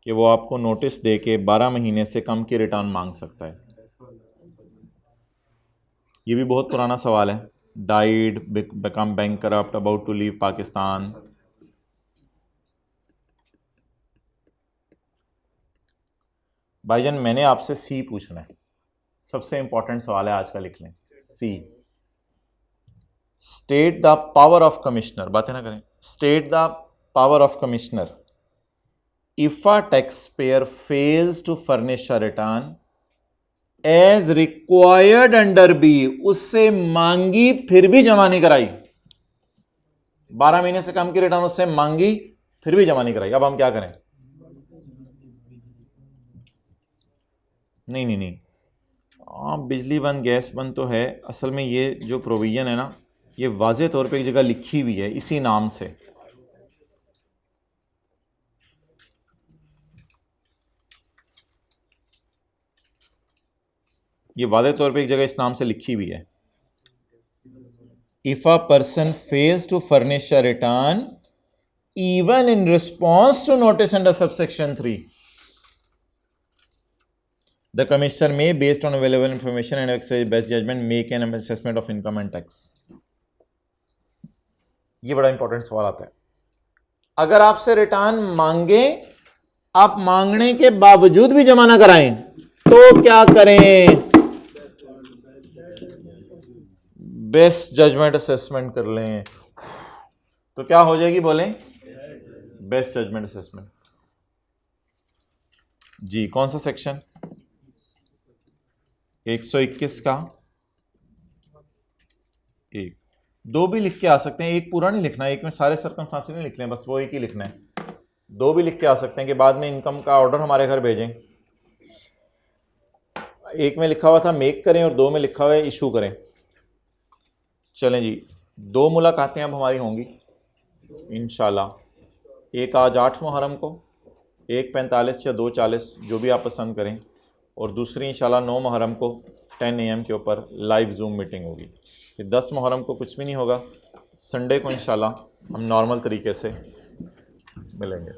Speaker 1: कि वो आपको नोटिस दे के 12 महीने से कम की रिटर्न मांग सकता है। ये भी बहुत पुराना सवाल है। Died, become bankrupt, about to leave Pakistan. भाईजान मैंने आपसे सी पूछना है, सबसे इंपॉर्टेंट सवाल है आज का, लिख लें C. State the power of commissioner, बातें ना करें। State the power of commissioner if a tax payer fails to furnish a return as required under B, उससे मांगी फिर भी जमा नहीं कराई। 12 महीने से कम की रिटर्न उससे मांगी फिर भी जमा नहीं कराई। अब हम क्या करें? नहीं नहीं नहीं, बिजली बंद गैस बंद तो है, असल में ये जो प्रोविजन है ना, ये वाज़े तौर पे एक जगह लिखी हुई है इसी नाम से। ये वादे तौर पे एक जगह इस नाम से लिखी हुई है। If a person fails to furnish a return even in response to notice under subsection 3, the commissioner may based on available information and exercise best judgement make an assessment of income and tax. ये बड़ा important सवाल आता है। अगर आपसे return मांगे, आप मांगने के बावजूद भी जमा ना कराएं तो क्या करें? बेस्ट जजमेंट असेसमेंट कर लें। तो क्या हो जाएगी बोलें? Best judgement assessment. जी कौन सा सेक्शन? 121 का एक। दो भी लिख के आ सकते हैं, एक पूरा नहीं लिखना, एक में सारे सर्कमस्टांसेस नहीं लिखने, बस वो एक ही लिखना है। दो भी लिख के आ सकते हैं कि बाद में इनकम का ऑर्डर हमारे घर भेजें। एक में लिखा हुआ था मेक करें और दो में लिखा हुआ है इशू करें। चलें जी, 2 मुलाकातें अब हमारी होंगी इंशाल्लाह। एक आज 8 मुहर्रम को, 1:45 या 2:40 जो भी आप पसंद करें, और दूसरी इंशाल्लाह 9 मुहर्रम को 10 AM के ऊपर लाइव जूम मीटिंग होगी। फिर 10 मुहर्रम को कुछ भी नहीं होगा। संडे को इंशाल्लाह हम नॉर्मल तरीके से मिलेंगे।